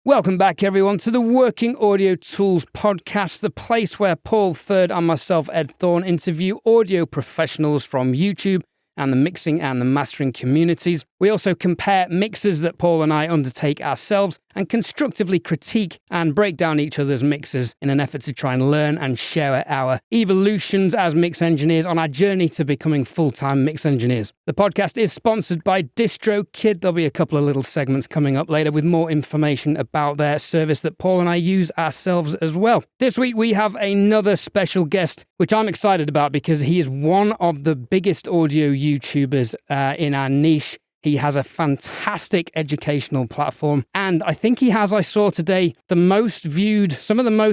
Welcome back, everyone, to the Working Audio Tools podcast, the place where Paul Third and myself, Ed Thorne, interview audio professionals from YouTube and the mixing and the mastering communities. We also compare mixes that Paul and I undertake ourselves and constructively critique and break down each other's mixes in an effort to try and learn and share our evolutions as mix engineers on our journey to becoming full-time mix engineers. The podcast is sponsored by DistroKid. There'll be a couple of little segments coming up later with more information about their service that Paul and I use ourselves as well. This week we have another special guest, which I'm excited about because he is one of the biggest audio YouTubers in our niche. He has a fantastic educational platform, and I think he has, I saw today, some of the most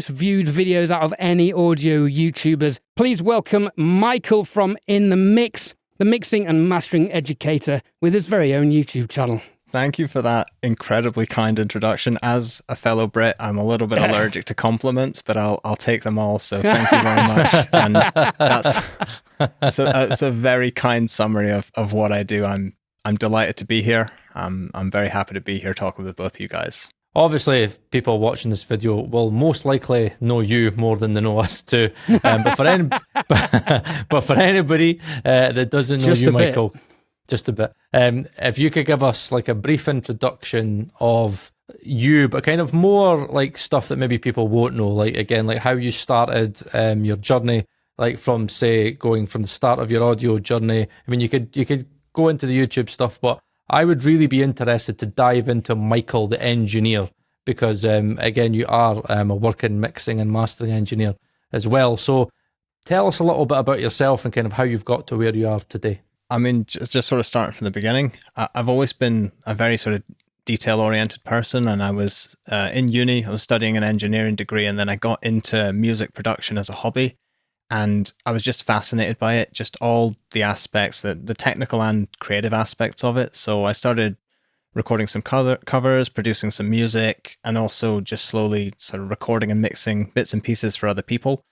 viewed videos out of any audio YouTubers. Please welcome Michael from In The Mix, the mixing and mastering educator with his very own YouTube channel. Thank you for that incredibly kind introduction. As a fellow Brit, I'm a little bit allergic to compliments, but I'll take them all. So thank you very much. And that's a very kind summary of what I do. I'm delighted to be here. I'm very happy to be here talking with both of you guys. Obviously, if people watching this video will most likely know you more than they know us too. But for anybody that doesn't know Just you, a bit. Michael, just a bit. If you could give us like a brief introduction of you, but kind of more like stuff that maybe people won't know, like again, like how you started your journey, like from say going from the start of your audio journey. I mean, you could go into the YouTube stuff, but I would really be interested to dive into Michael, the engineer, because again, you are a working mixing and mastering engineer as well. So tell us a little bit about yourself and kind of how you've got to where you are today. I mean, just sort of starting from the beginning, I've always been a very sort of detail-oriented person, and I was in uni, I was studying an engineering degree, and then I got into music production as a hobby. And I was just fascinated by it, just all the aspects, the technical and creative aspects of it. So I started recording some covers, producing some music, and also just slowly sort of recording and mixing bits and pieces for other people.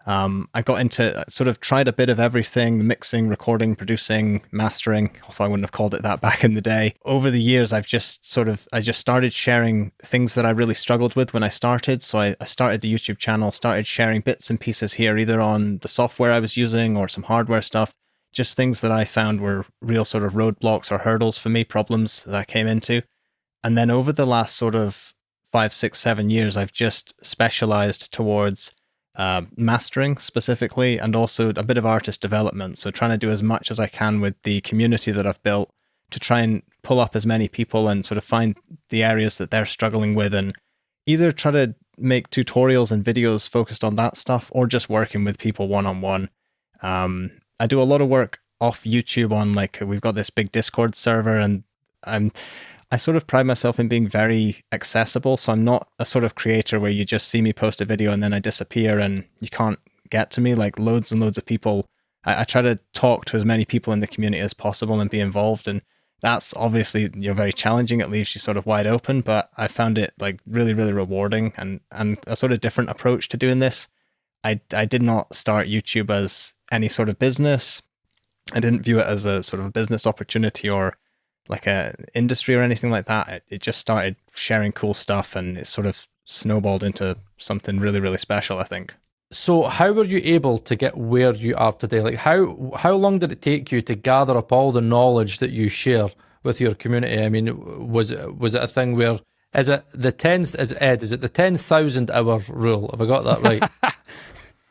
I got into, sort of tried a bit of everything: mixing, recording, producing, mastering. Also, I wouldn't have called it that back in the day. Over the years, I just started sharing things that I really struggled with when I started. So I started the YouTube channel, started sharing bits and pieces here, either on the software I was using or some hardware stuff, just things that I found were real sort of roadblocks or hurdles for me, problems that I came into. And then over the last sort of 5, 6, 7 years, I've just specialized towards mastering specifically, and also a bit of artist development. So trying to do as much as I can with the community that I've built to try and pull up as many people and sort of find the areas that they're struggling with, and either try to make tutorials and videos focused on that stuff, or just working with people one-on-one. I do a lot of work off YouTube on, like, we've got this big Discord server, and I sort of pride myself in being very accessible. So I'm not a sort of creator where you just see me post a video and then I disappear and you can't get to me. Like, loads and loads of people, I try to talk to as many people in the community as possible and be involved. And that's obviously, very challenging. It leaves you sort of wide open, but I found it like really, really rewarding and a sort of different approach to doing this. I did not start YouTube as any sort of business. I didn't view it as a sort of business opportunity or like a industry or anything like that. It just started sharing cool stuff, and it sort of snowballed into something really, really special, I think. So how were you able to get where you are today? Like how long did it take you to gather up all the knowledge that you share with your community? I mean, was it a thing where, is it the 10,000 hour rule? Have I got that right?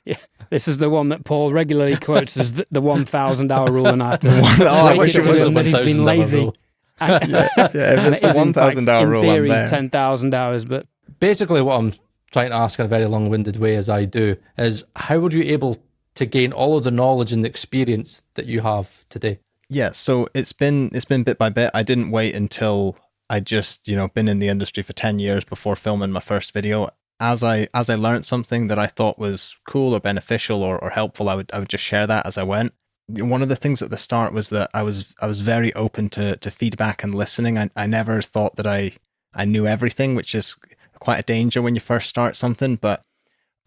Yeah, this is the one that Paul regularly quotes as the 1,000 hour rule, and I have to I wish it was the that he's 1,000 been hour lazy. rule. Yeah, if it's the 1,000 hour rule, in theory, I'm there. 10,000 hours, but Basically what I'm trying to ask in a very long-winded way, as I do, is how were you able to gain all of the knowledge and the experience that you have today? Yeah, so it's been bit by bit. I didn't wait until I just, been in the industry for 10 years before filming my first video. As I learned something that I thought was cool or beneficial or helpful, I would just share that as I went. One of the things at the start was that I was very open to feedback and listening. I never thought that I knew everything, which is quite a danger when you first start something, but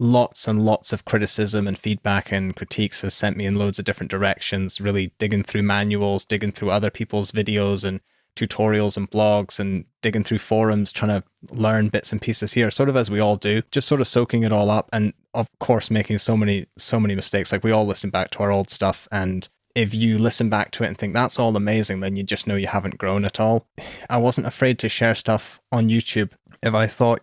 lots and lots of criticism and feedback and critiques has sent me in loads of different directions, really digging through manuals, digging through other people's videos and tutorials and blogs and digging through forums, trying to learn bits and pieces here, sort of as we all do, just sort of soaking it all up. And of course, making so many mistakes. Like we all listen back to our old stuff. And if you listen back to it and think that's all amazing, then you just know you haven't grown at all. I wasn't afraid to share stuff on YouTube if I thought,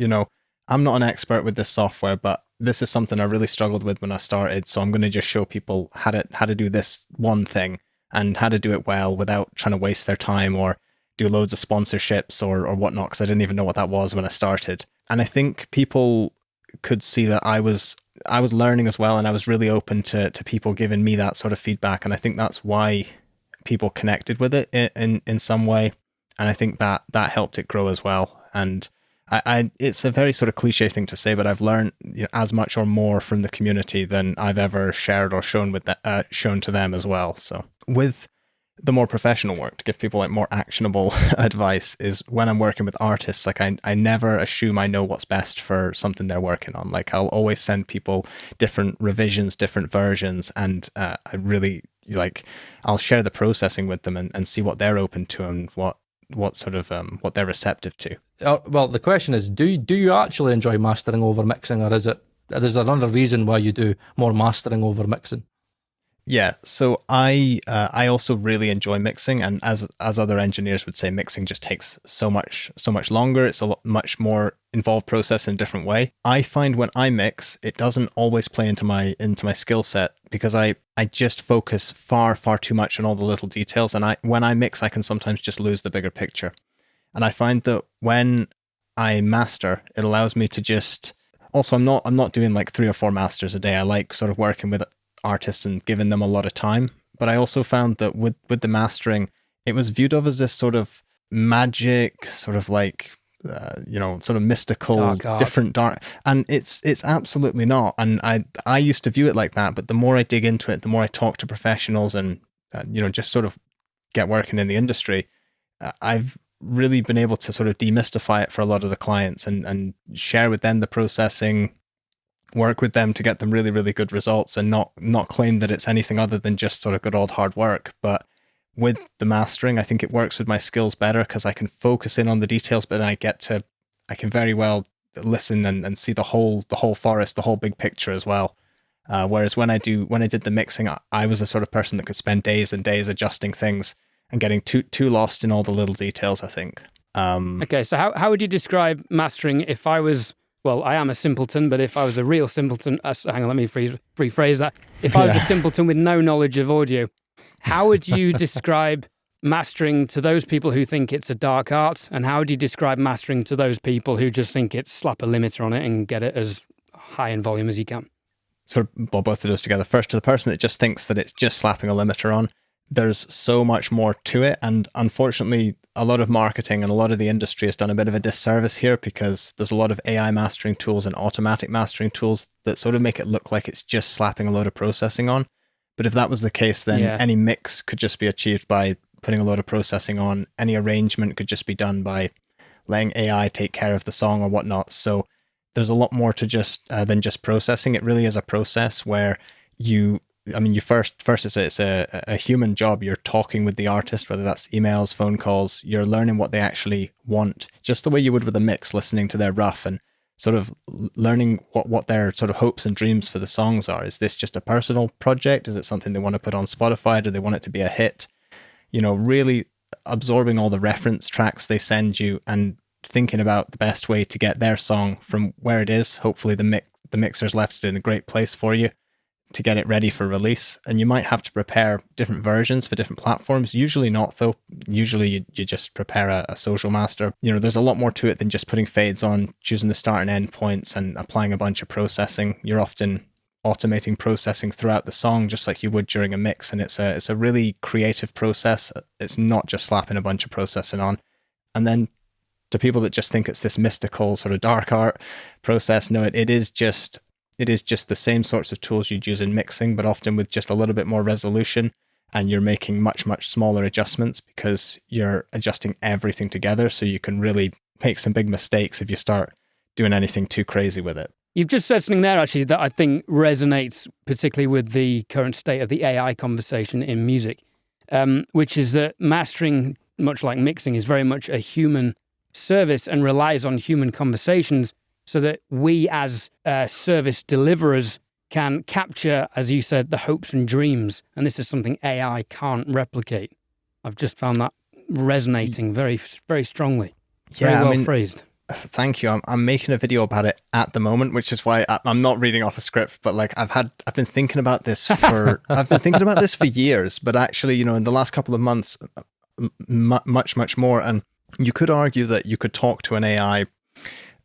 I'm not an expert with this software, but this is something I really struggled with when I started. So I'm going to just show people how to do this one thing and how to do it well without trying to waste their time or do loads of sponsorships or whatnot, because I didn't even know what that was when I started. And I think people could see that I was learning as well, and I was really open to people giving me that sort of feedback. And I think that's why people connected with it in some way. And I think that helped it grow as well. And I it's a very sort of cliche thing to say, but I've learned as much or more from the community than I've ever shared or shown to them as well. So with the more professional work, to give people like more actionable advice, is when I'm working with artists, like I never assume I know what's best for something they're working on. Like I'll always send people different revisions, different versions, and I really I'll share the processing with them and see what they're open to and what sort of what they're receptive to. Well, the question is, do you actually enjoy mastering over mixing, or is there another reason why you do more mastering over mixing? Yeah, so I also really enjoy mixing, and as other engineers would say, mixing just takes so much longer. It's a much more involved process in a different way. I find when I mix, it doesn't always play into my skill set, because I just focus far too much on all the little details, and when I mix, I can sometimes just lose the bigger picture. And I find that when I master, it allows me to just. Also, I'm not doing like 3 or 4 masters a day. I like sort of working with artists and giving them a lot of time. But I also found that with the mastering, it was viewed of as this sort of magic, sort of like sort of mystical, different dark, and it's absolutely not. And I used to view it like that, but the more I dig into it, the more I talk to professionals and just sort of get working in the industry, I've really been able to sort of demystify it for a lot of the clients and share with them the processing, work with them to get them really, really good results, and not claim that it's anything other than just sort of good old hard work. But with the mastering, I think it works with my skills better because I can focus in on the details, but I can very well listen and see the whole forest, the whole big picture as well. Whereas when I did the mixing, I was the sort of person that could spend days and days adjusting things and getting too lost in all the little details, I think. Okay, so how would you describe mastering if I was, well, I am a simpleton, but if I was a real simpleton, hang on, let me rephrase that. If I was a simpleton with no knowledge of audio, how would you describe mastering to those people who think it's a dark art? And how would you describe mastering to those people who just think it's slap a limiter on it and get it as high in volume as you can? Sort of both of those together. First, to the person that just thinks that it's just slapping a limiter on, there's so much more to it. And unfortunately, a lot of marketing and a lot of the industry has done a bit of a disservice here, because there's a lot of AI mastering tools and automatic mastering tools that sort of make it look like it's just slapping a load of processing on. But if that was the case, then any mix could just be achieved by putting a load of processing on. Any arrangement could just be done by letting AI take care of the song or whatnot. So there's a lot more to just than just processing. It really is a process where you first it's a human job. You're talking with the artist, whether that's emails, phone calls. You're learning what they actually want, just the way you would with a mix, listening to their rough and sort of learning what their sort of hopes and dreams for the songs are. Is this just a personal project? Is it something they want to put on Spotify? Do they want it to be a hit? Really absorbing all the reference tracks they send you and thinking about the best way to get their song from where it is. Hopefully the mixer's left it in a great place for you to get it ready for release. And you might have to prepare different versions for different platforms. Usually not, though. Usually you just prepare a social master. There's a lot more to it than just putting fades on, choosing the start and end points and applying a bunch of processing. You're often automating processing throughout the song, just like you would during a mix. And it's a really creative process. It's not just slapping a bunch of processing on. And then to people that just think it's this mystical sort of dark art process, no, it is just the same sorts of tools you'd use in mixing, but often with just a little bit more resolution, and you're making much, much smaller adjustments because you're adjusting everything together, so you can really make some big mistakes if you start doing anything too crazy with it. You've just said something there, actually, that I think resonates particularly with the current state of the AI conversation in music, which is that mastering much like mixing, is very much a human service and relies on human conversations so that we as service deliverers can capture, as you said, the hopes and dreams. And this is something AI can't replicate. I've just found that resonating very, very strongly. Very well phrased. Thank you. I'm making a video about it at the moment, which is why I'm not reading off a script, but like I've been thinking about this for years, but actually, in the last couple of months, much more. And you could argue that you could talk to an AI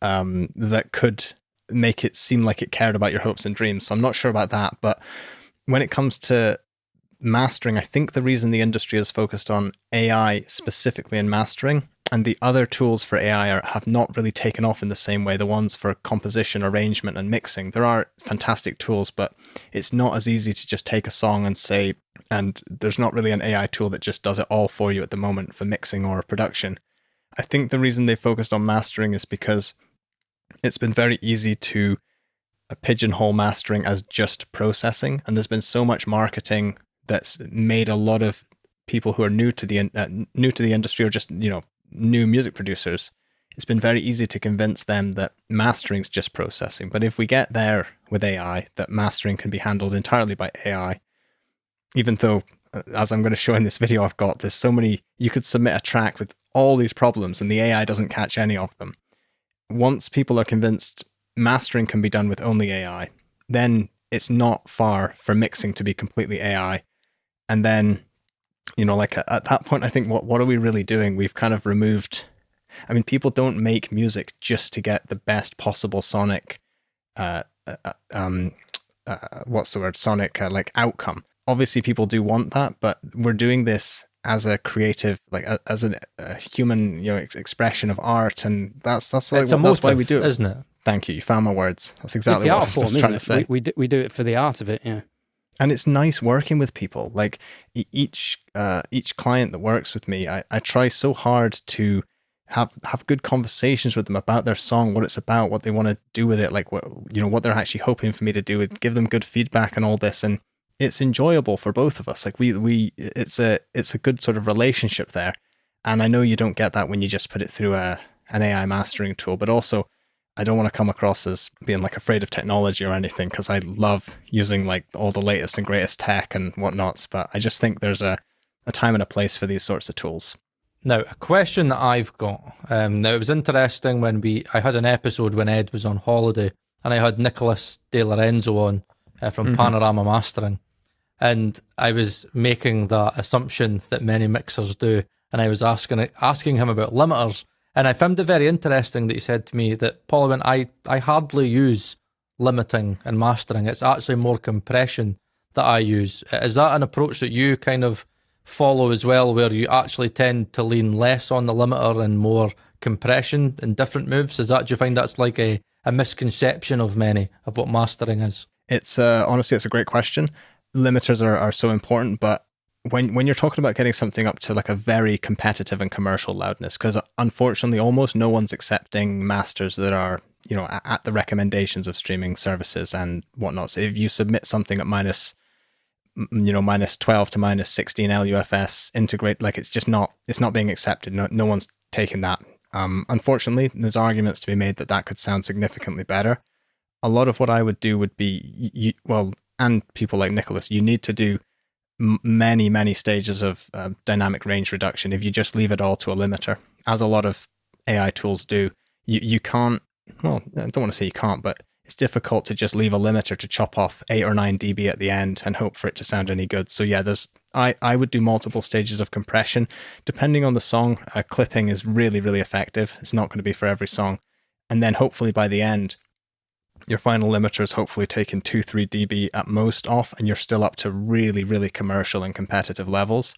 that could make it seem like it cared about your hopes and dreams. So I'm not sure about that. But when it comes to mastering, I think the reason the industry is focused on AI specifically in mastering, and the other tools for AI have not really taken off in the same way. The ones for composition, arrangement, and mixing, there are fantastic tools, but it's not as easy to just take a song and say, and there's not really an AI tool that just does it all for you at the moment for mixing or production. I think the reason they focused on mastering is because it's been very easy to pigeonhole mastering as just processing, and there's been so much marketing that's made a lot of people who are new to the industry, or just new music producers, it's been very easy to convince them that mastering's just processing. But if we get there with AI, that mastering can be handled entirely by AI, even though, as I'm going to show in this video I've got, there's so many, you could submit a track with all these problems and the AI doesn't catch any of them. Once people are convinced mastering can be done with only AI, then it's not far for mixing to be completely AI. And then, at that point, I think, what are we really doing? We've kind of removed, people don't make music just to get the best possible sonic, sonic outcome. Obviously people do want that, but we're doing this as a creative, as a human, expression of art. And that's why we do it. Isn't it? Thank you. You found my words. That's exactly what I was trying to say. We do it for the art of it, yeah. And it's nice working with people. Like each client that works with me, I try so hard to have good conversations with them about their song, what it's about, what they want to do with it, what they're actually hoping for me to do, give them good feedback and all this. And it's enjoyable for both of us. It's a good sort of relationship there. And I know you don't get that when you just put it through an AI mastering tool, but also I don't want to come across as being afraid of technology or anything, because I love using all the latest and greatest tech and whatnots, but I just think there's a time and a place for these sorts of tools. Now, a question that I've got, now it was interesting when I had an episode when Ed was on holiday, and I had Nicholas De Lorenzo on from Panorama Mastering, and I was making that assumption that many mixers do, and I was asking him about limiters. And I found it very interesting that he said to me that, Paul, I hardly use limiting and mastering. It's actually more compression that I use. Is that an approach that you kind of follow as well, where you actually tend to lean less on the limiter and more compression in different moves? Do you find that's like a misconception of many of what mastering is? It's honestly, it's a great question. Limiters are so important, but when you're talking about getting something up to a very competitive and commercial loudness, because unfortunately almost no one's accepting masters that are at the recommendations of streaming services and whatnot. So if you submit something at minus 12 to minus 16 LUFS integrate, it's not being accepted. No one's taking that. Unfortunately, there's arguments to be made that could sound significantly better. A lot of what I would do would be, and people like Nicholas, you need to do many stages of dynamic range reduction. If you just leave it all to a limiter, as a lot of AI tools do, you can't, well, I don't want to say you can't, but it's difficult to just leave a limiter to chop off 8 or 9 dB at the end and hope for it to sound any good. So yeah, I would do multiple stages of compression. Depending on the song, clipping is really effective. It's not going to be for every song. And then hopefully by the end, your final limiter is hopefully taking 2-3 dB at most off, and you're still up to really commercial and competitive levels.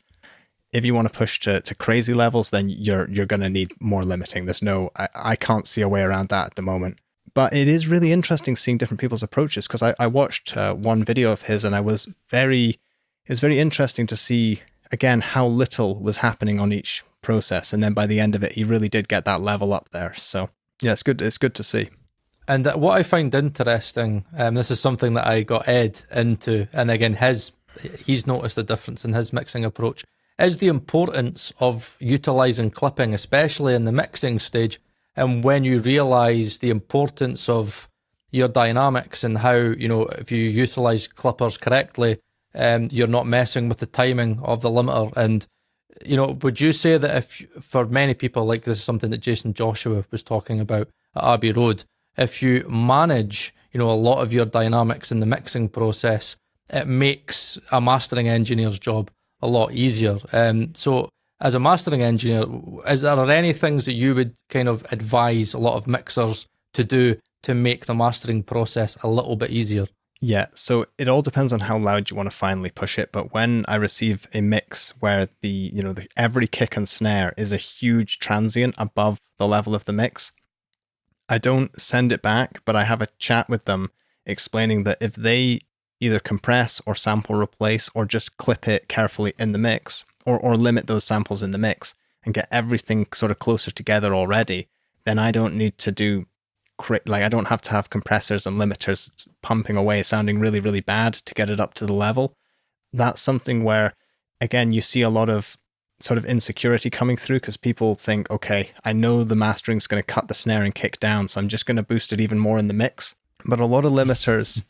If you want to push to crazy levels, then you're going to need more limiting. I can't see a way around that at the moment. But it is really interesting seeing different people's approaches, because I watched one video of his, and it was very interesting to see, again, how little was happening on each process. And then by the end of it, he really did get that level up there. So yeah, it's good to see. And what I find interesting, this is something that I got Ed into, and again, he's noticed the difference in his mixing approach, is the importance of utilizing clipping, especially in the mixing stage, and when you realize the importance of your dynamics and how, if you utilize clippers correctly, you're not messing with the timing of the limiter. And, would you say that if, for many people, like this is something that Jason Joshua was talking about at Abbey Road, if you manage, a lot of your dynamics in the mixing process, it makes a mastering engineer's job a lot easier. So as a mastering engineer, is there any things that you would kind of advise a lot of mixers to do to make the mastering process a little bit easier? Yeah, so it all depends on how loud you want to finally push it. But when I receive a mix where the every kick and snare is a huge transient above the level of the mix, I don't send it back, but I have a chat with them explaining that if they either compress or sample replace or just clip it carefully in the mix, or limit those samples in the mix and get everything sort of closer together already, then I don't need to do, I don't have to have compressors and limiters pumping away, sounding really, really bad to get it up to the level. That's something where, again, you see a lot of sort of insecurity coming through because people think, okay, I know the mastering's going to cut the snare and kick down, so I'm just going to boost it even more in the mix. But a lot of limiters,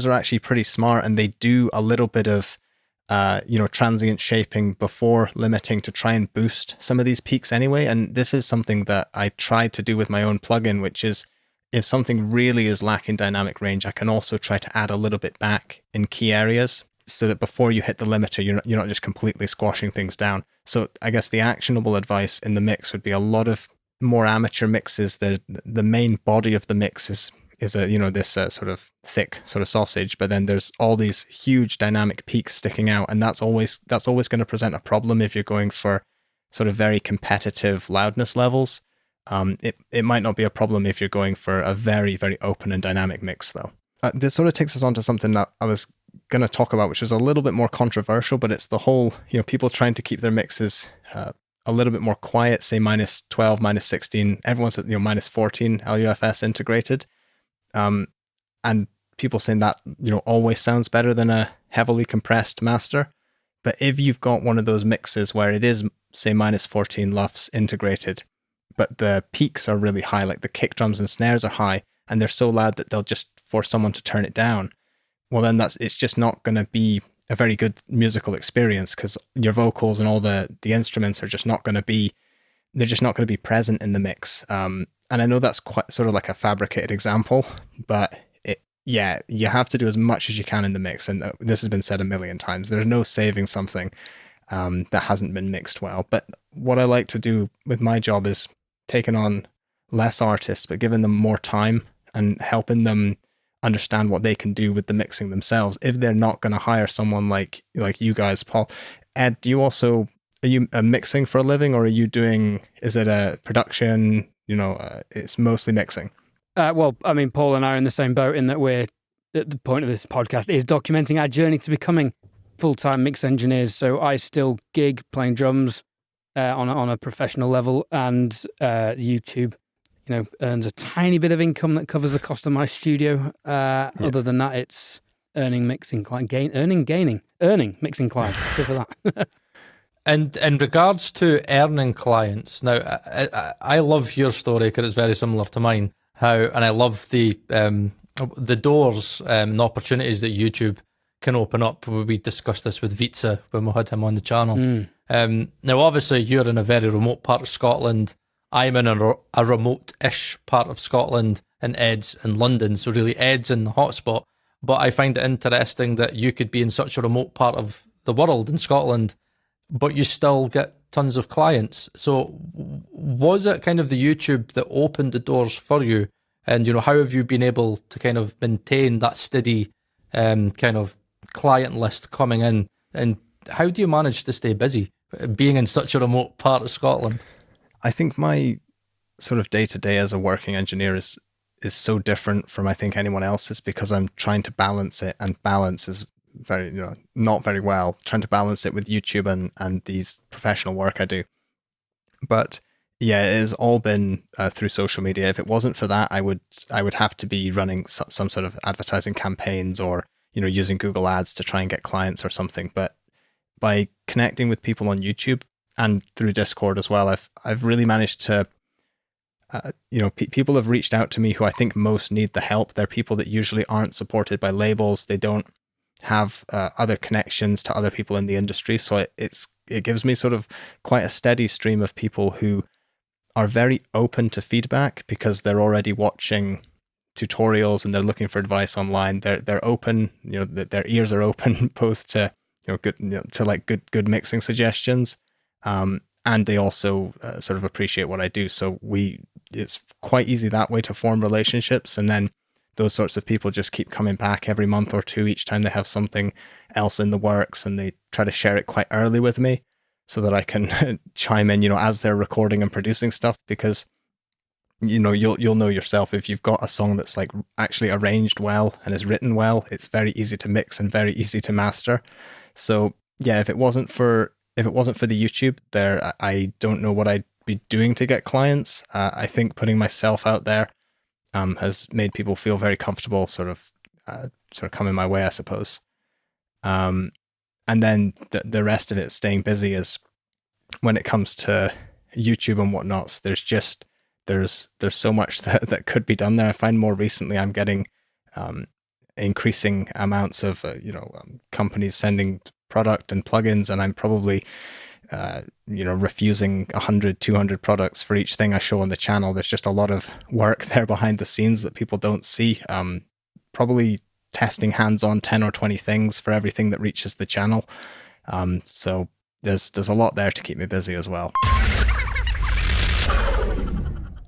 are actually pretty smart, and they do a little bit of, transient shaping before limiting to try and boost some of these peaks anyway. And this is something that I tried to do with my own plugin, which is if something really is lacking dynamic range, I can also try to add a little bit back in key areas so that before you hit the limiter, you're not just completely squashing things down. So I guess the actionable advice in the mix would be a lot of more amateur mixes. The main body of the mix is this sort of thick sort of sausage, but then there's all these huge dynamic peaks sticking out, and that's always going to present a problem if you're going for sort of very competitive loudness levels. It might not be a problem if you're going for a very, very open and dynamic mix, though. This sort of takes us on to something that I was going to talk about, which is a little bit more controversial, but it's the whole, people trying to keep their mixes a little bit more quiet, say minus 12, minus 16. Everyone's at minus 14 LUFS integrated. And people saying that, always sounds better than a heavily compressed master. But if you've got one of those mixes where it is, say, minus 14 LUFS integrated, but the peaks are really high, like the kick drums and snares are high, and they're so loud that they'll just force someone to turn it down, well, then it's just not going to be a very good musical experience, because your vocals and all the instruments are just not going to be, they're just not going to be present in the mix. And I know that's quite sort of like a fabricated example, but you have to do as much as you can in the mix. And this has been said a million times. There's no saving something that hasn't been mixed well. But what I like to do with my job is taking on less artists, but giving them more time and helping them understand what they can do with the mixing themselves if they're not going to hire someone like you guys. Paul, Ed, are you mixing for a living, or is it a production? It's mostly mixing. Well, I mean, Paul and I are in the same boat in that we're, at the point of this podcast is documenting our journey to becoming full-time mix engineers. So I still gig playing drums on a professional level, and YouTube, earns a tiny bit of income that covers the cost of my studio. Other than that, it's earning mixing client, earning mixing clients. Let's go for that. And in regards to earning clients, now I love your story because it's very similar to mine. And I love the doors and opportunities that YouTube can open up. We discussed this with Vitsa when we had him on the channel. Now, obviously, you're in a very remote part of Scotland. I'm in a remote-ish part of Scotland, and Ed's in London. So really, Ed's in the hotspot. But I find it interesting that you could be in such a remote part of the world in Scotland, but you still get tons of clients. So was it kind of the YouTube that opened the doors for you? And, how have you been able to kind of maintain that steady kind of client list coming in? And how do you manage to stay busy being in such a remote part of Scotland? I think my sort of day-to-day as a working engineer is so different from I think anyone else's, because I'm trying to balance it, and balance is very, not very well, trying to balance it with YouTube and these professional work I do. But yeah, it has all been through social media. If it wasn't for that, I would have to be running some sort of advertising campaigns, or using Google Ads to try and get clients or something. But by connecting with people on YouTube and through Discord as well, I've really managed to, people have reached out to me who I think most need the help. They're people that usually aren't supported by labels. They don't have other connections to other people in the industry. So it gives me sort of quite a steady stream of people who are very open to feedback because they're already watching tutorials and they're looking for advice online. They're open, their ears are open both to good mixing suggestions, and they also sort of appreciate what I do. So it's quite easy that way to form relationships, and then those sorts of people just keep coming back every month or two each time they have something else in the works, and they try to share it quite early with me so that I can chime in, as they're recording and producing stuff, because you'll know yourself, if you've got a song that's like actually arranged well and is written well, it's very easy to mix and very easy to master. So yeah, if it wasn't for the YouTube there, I don't know what I'd be doing to get clients. I think putting myself out there has made people feel very comfortable, sort of coming my way, I suppose. And then the rest of it, staying busy, is when it comes to YouTube and whatnot. There's so much that could be done there. I find more recently I'm getting increasing amounts of companies sending product and plugins, and I'm probably refusing 100, 200 products for each thing I show on the channel. There's just a lot of work there behind the scenes that people don't see. Probably testing hands-on 10 or 20 things for everything that reaches the channel. So there's a lot there to keep me busy as well.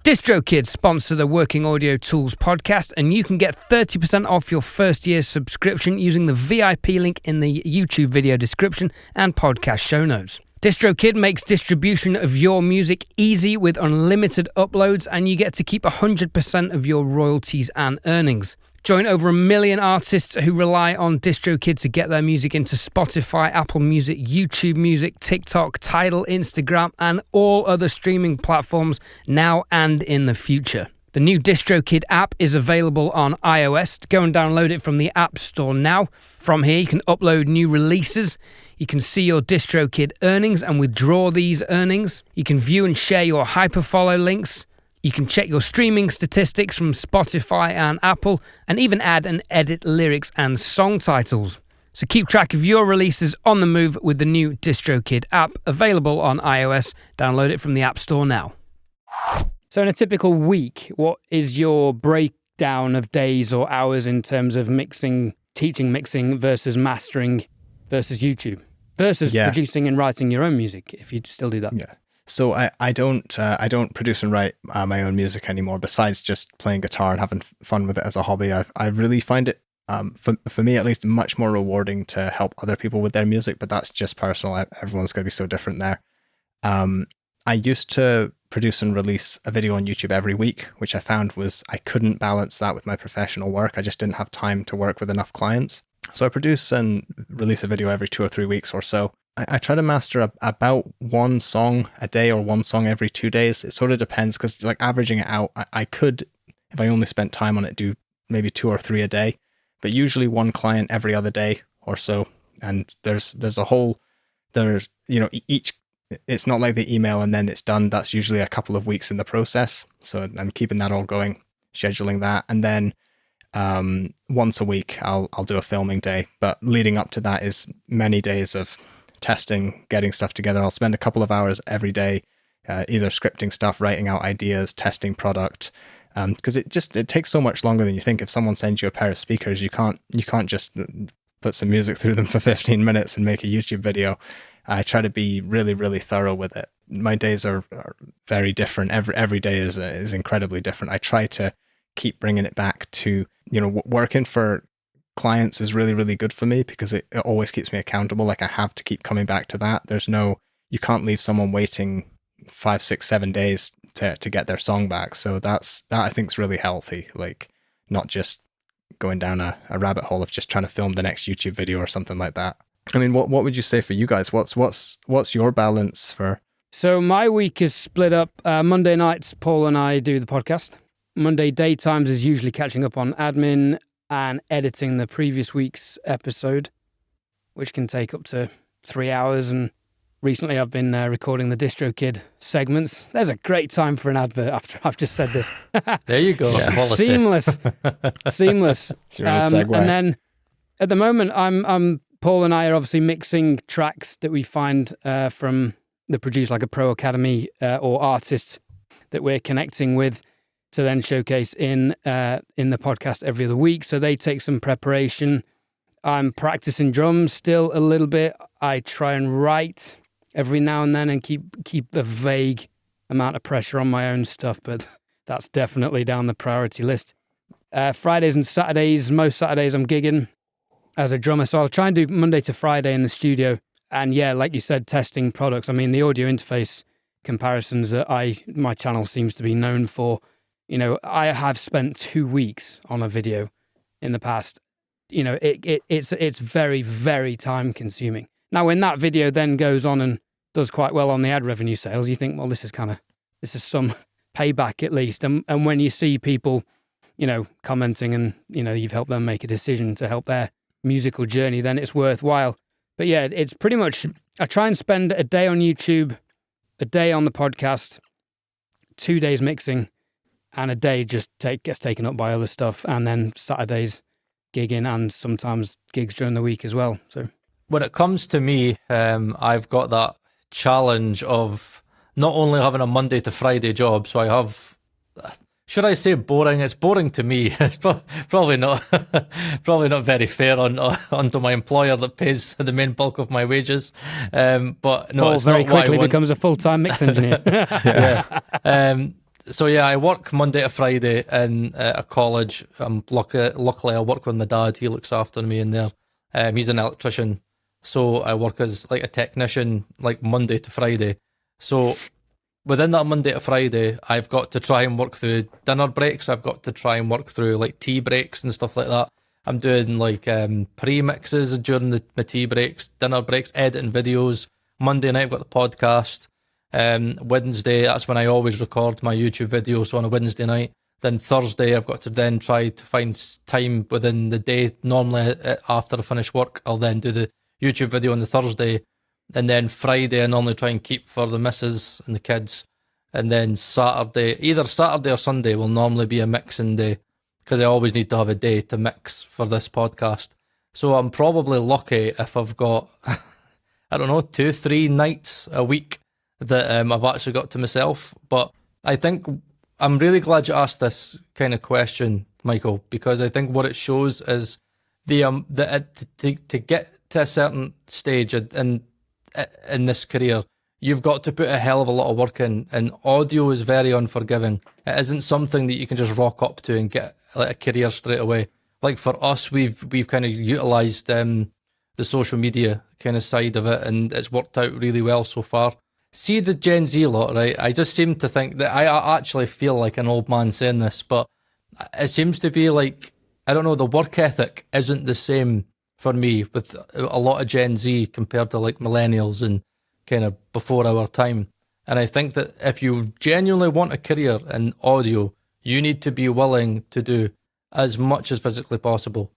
DistroKid sponsor the Working Audio Tools podcast, and you can get 30% off your first year's subscription using the VIP link in the YouTube video description and podcast show notes. DistroKid makes distribution of your music easy with unlimited uploads, and you get to keep 100% of your royalties and earnings. Join over 1 million artists who rely on DistroKid to get their music into Spotify, Apple Music, YouTube Music, TikTok, Tidal, Instagram, and all other streaming platforms now and in the future. The new DistroKid app is available on iOS. Go and download it from the App Store now. From here, you can upload new releases. You can see your DistroKid earnings and withdraw these earnings. You can view and share your hyperfollow links. You can check your streaming statistics from Spotify and Apple, and even add and edit lyrics and song titles. So keep track of your releases on the move with the new DistroKid app, available on iOS. Download it from the App Store now. So in a typical week, what is your breakdown of days or hours in terms of teaching mixing versus mastering versus YouTube versus producing and writing your own music, if you still do that? Yeah. So I don't produce and write my own music anymore. Besides just playing guitar and having fun with it as a hobby, I really find it, for me at least, much more rewarding to help other people with their music. But that's just personal. Everyone's going to be so different there. I used to produce and release a video on YouTube every week, which I found was I couldn't balance that with my professional work. I just didn't have time to work with enough clients. So I produce and release a video every 2 or 3 weeks or so. I try to master about one song a day or one song every 2 days. It sort of depends, because like averaging it out, I could, if I only spent time on it, do maybe 2 or 3 a day, but usually one client every other day or so. And there's each, it's not like the email and then it's done. That's usually a couple of weeks in the process. So I'm keeping that all going, scheduling that. And then once a week, I'll do a filming day, but leading up to that is many days of testing, getting stuff together. I'll spend a couple of hours every day, either scripting stuff, writing out ideas, testing product, because it takes so much longer than you think. If someone sends you a pair of speakers, you can't just put some music through them for 15 minutes and make a YouTube video. I try to be really, really thorough with it. My days are very different. Every day is incredibly different. I try to keep bringing it back to, working for clients is really, really good for me, because it always keeps me accountable. Like I have to keep coming back to that. You can't leave someone waiting 5, 6, 7 days to get their song back. So that I think is really healthy. Like not just going down a rabbit hole of just trying to film the next YouTube video or something like that. I mean, what would you say for you guys? What's your balance for? So my week is split up. Monday nights, Paul and I do the podcast. Monday daytimes is usually catching up on admin and editing the previous week's episode, which can take up to 3 hours, and recently I've been recording the DistroKid segments. There's a great time for an advert after I've just said this. There you go. Yeah. Quality. Seamless. It's a real segue. And then at the moment, I'm Paul and I are obviously mixing tracks that we find from the Produce Like a Pro Academy or artists that we're connecting with to then showcase in the podcast every other week. So they take some preparation. I'm practicing drums still a little bit. I try and write every now and then and keep a vague amount of pressure on my own stuff, but that's definitely down the priority list. Fridays and Saturdays, most Saturdays I'm gigging as a drummer, so I'll try and do Monday to Friday in the studio. And yeah, like you said, testing products. I mean, the audio interface comparisons that my channel seems to be known for. You know, I have spent 2 weeks on a video in the past. You know, it's very, very time consuming. Now, when that video then goes on and does quite well on the ad revenue sales, you think, well, this is some payback at least. And when you see people, you know, commenting and, you know, you've helped them make a decision to help their musical journey, then it's worthwhile. But yeah, it's pretty much, I try and spend a day on YouTube, a day on the podcast, 2 days mixing, and a day just gets taken up by other stuff. And then Saturdays gigging and sometimes gigs during the week as well. So when it comes to me, I've got that challenge of not only having a Monday to Friday job, so I have, should I say boring? It's boring to me. It's probably not very fair onto my employer that pays the main bulk of my wages. But no, it's very not what I quickly want. becomes a full-time mix engineer. Yeah. So yeah, I work Monday to Friday in a college. Luckily, I work with my dad. He looks after me in there. He's an electrician, so I work as like a technician, like Monday to Friday. So within that Monday to Friday, I've got to try and work through dinner breaks. I've got to try and work through like tea breaks and stuff like that. I'm doing like pre-mixes during my tea breaks, dinner breaks, editing videos. Monday night, I've got the podcast. Wednesday, that's when I always record my YouTube videos on a Wednesday night. Then Thursday, I've got to then try to find time within the day. Normally, after I finish work, I'll then do the YouTube video on the Thursday. And then Friday, I normally try and keep for the missus and the kids. And then Saturday, either Saturday or Sunday will normally be a mixing day because I always need to have a day to mix for this podcast. So I'm probably lucky if I've got, 2-3 nights a week that I've actually got to myself. But I think I'm really glad you asked this kind of question, Michael, because I think what it shows is to get to a certain stage in this career, you've got to put a hell of a lot of work in, and audio is very unforgiving. It isn't something that you can just rock up to and get like a career straight away. Like for us, we've kind of utilised the social media kind of side of it, and it's worked out really well so far. See the Gen Z lot, right? I just seem to think that I actually feel like an old man saying this, but it seems to be like, I don't know, the work ethic isn't the same for me with a lot of Gen Z compared to like millennials and kind of before our time. And I think that if you genuinely want a career in audio, you need to be willing to do as much as physically possible.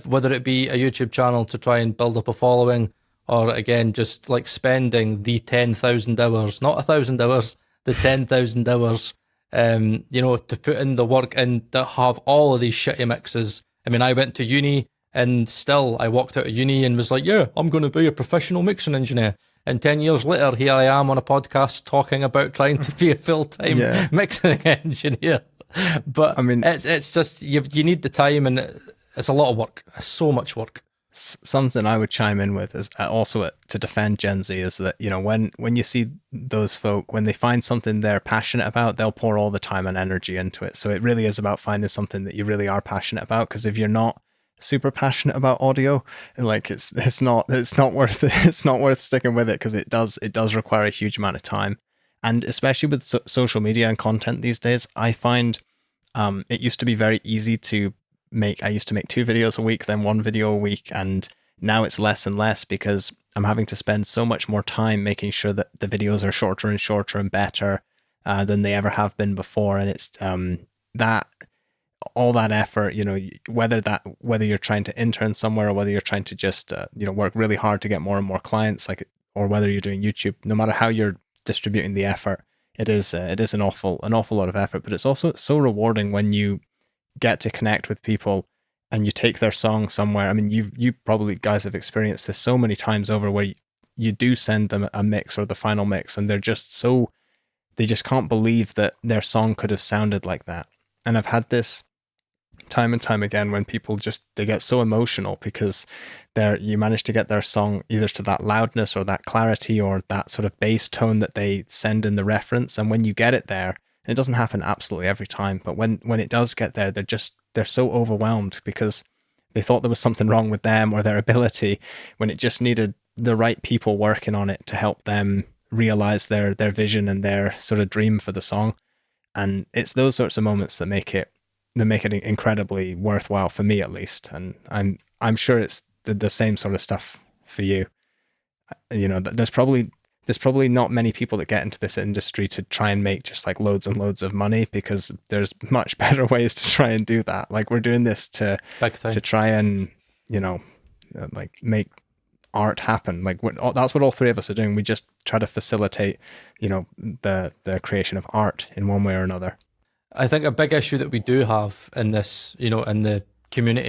Whether it be a YouTube channel to try and build up a following, or again, just like spending the 10,000 hours, not 1,000 hours, the 10,000 hours, to put in the work and to have all of these shitty mixes. I mean, I went to uni and still I walked out of uni and was like, yeah, I'm going to be a professional mixing engineer. And 10 years later, here I am on a podcast talking about trying to be a full-time mixing engineer. But I mean, it's just, you need the time, and it's a lot of work. It's so much work. Something I would chime in with is also to defend Gen Z is that, you know, when you see those folk, when they find something they're passionate about, they'll pour all the time and energy into it. So it really is about finding something that you really are passionate about, because if you're not super passionate about audio, like it's not worth sticking with it, because it does require a huge amount of time. And especially with social media and content these days, I find it used to be very easy to I used to make 2 videos a week, then 1 video a week, and now it's less and less because I'm having to spend so much more time making sure that the videos are shorter and shorter and better than they ever have been before. And it's that all that effort, whether you're trying to intern somewhere or whether you're trying to just work really hard to get more and more clients, or whether you're doing YouTube, no matter how you're distributing the effort, it is an awful lot of effort. But it's also so rewarding when you get to connect with people and you take their song somewhere. I mean, you probably guys have experienced this so many times over, where you do send them a mix or the final mix, and they just can't believe that their song could have sounded like that. And I've had this time and time again when people they get so emotional because you manage to get their song either to that loudness or that clarity or that sort of bass tone that they send in the reference. And when you get it there, it doesn't happen absolutely every time, but when it does get there, they're so overwhelmed because they thought there was something wrong with them or their ability, when it just needed the right people working on it to help them realize their vision and their sort of dream for the song. And it's those sorts of moments that make it incredibly worthwhile for me, at least. And I'm sure it's the same sort of stuff for you. There's probably not many people that get into this industry to try and make just like loads and loads of money, because there's much better ways to try and do that. Like, we're doing this to try and like make art happen. Like, that's what all three of us are doing. We just try to facilitate the creation of art in one way or another. I think a big issue that we do have in this, in the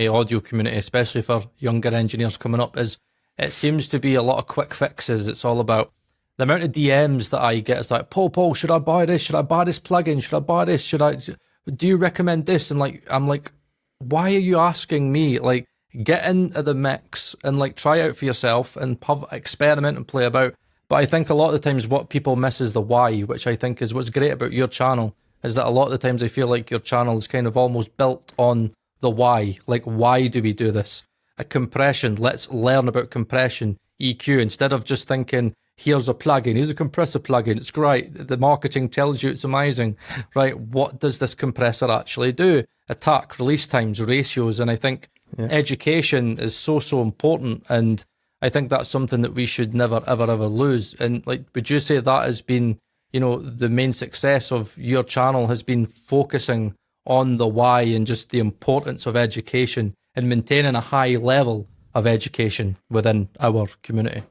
audio community, especially for younger engineers coming up, is it seems to be a lot of quick fixes. It's all about the amount of DMs that I get. It's like, Paul, should I buy this? Should I buy this plugin? Should I buy this? Do you recommend this? And I'm like, why are you asking me? Like, get into the mix and like try it out for yourself and experiment and play about. But I think a lot of the times what people miss is the why, which I think is what's great about your channel, is that a lot of the times I feel like your channel is kind of almost built on the why. Like, why do we do this? A compression, let's learn about compression, EQ, instead of just thinking, here's a plugin, here's a compressor plugin, it's great, the marketing tells you it's amazing, right? What does this compressor actually do? Attack, release times, ratios. And I think education is so important, and I think that's something that we should never, ever lose. And like, would you say that has been, the main success of your channel has been focusing on the why and just the importance of education and maintaining a high level of education within our community?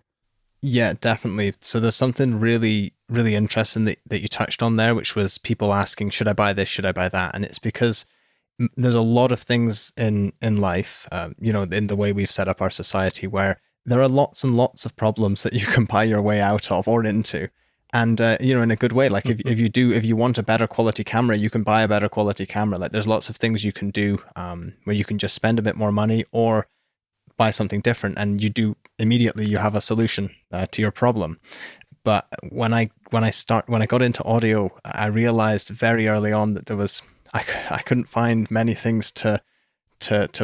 Yeah, definitely. So there's something really, really interesting that you touched on there, which was people asking, should I buy this? Should I buy that? And it's because there's a lot of things in life, in the way we've set up our society, where there are lots and lots of problems that you can buy your way out of or into. And, in a good way, like if you want a better quality camera, you can buy a better quality camera. Like, there's lots of things you can do where you can just spend a bit more money or buy something different, and immediately you have a solution to your problem. But when I got into audio, I realized very early on that I couldn't find many things to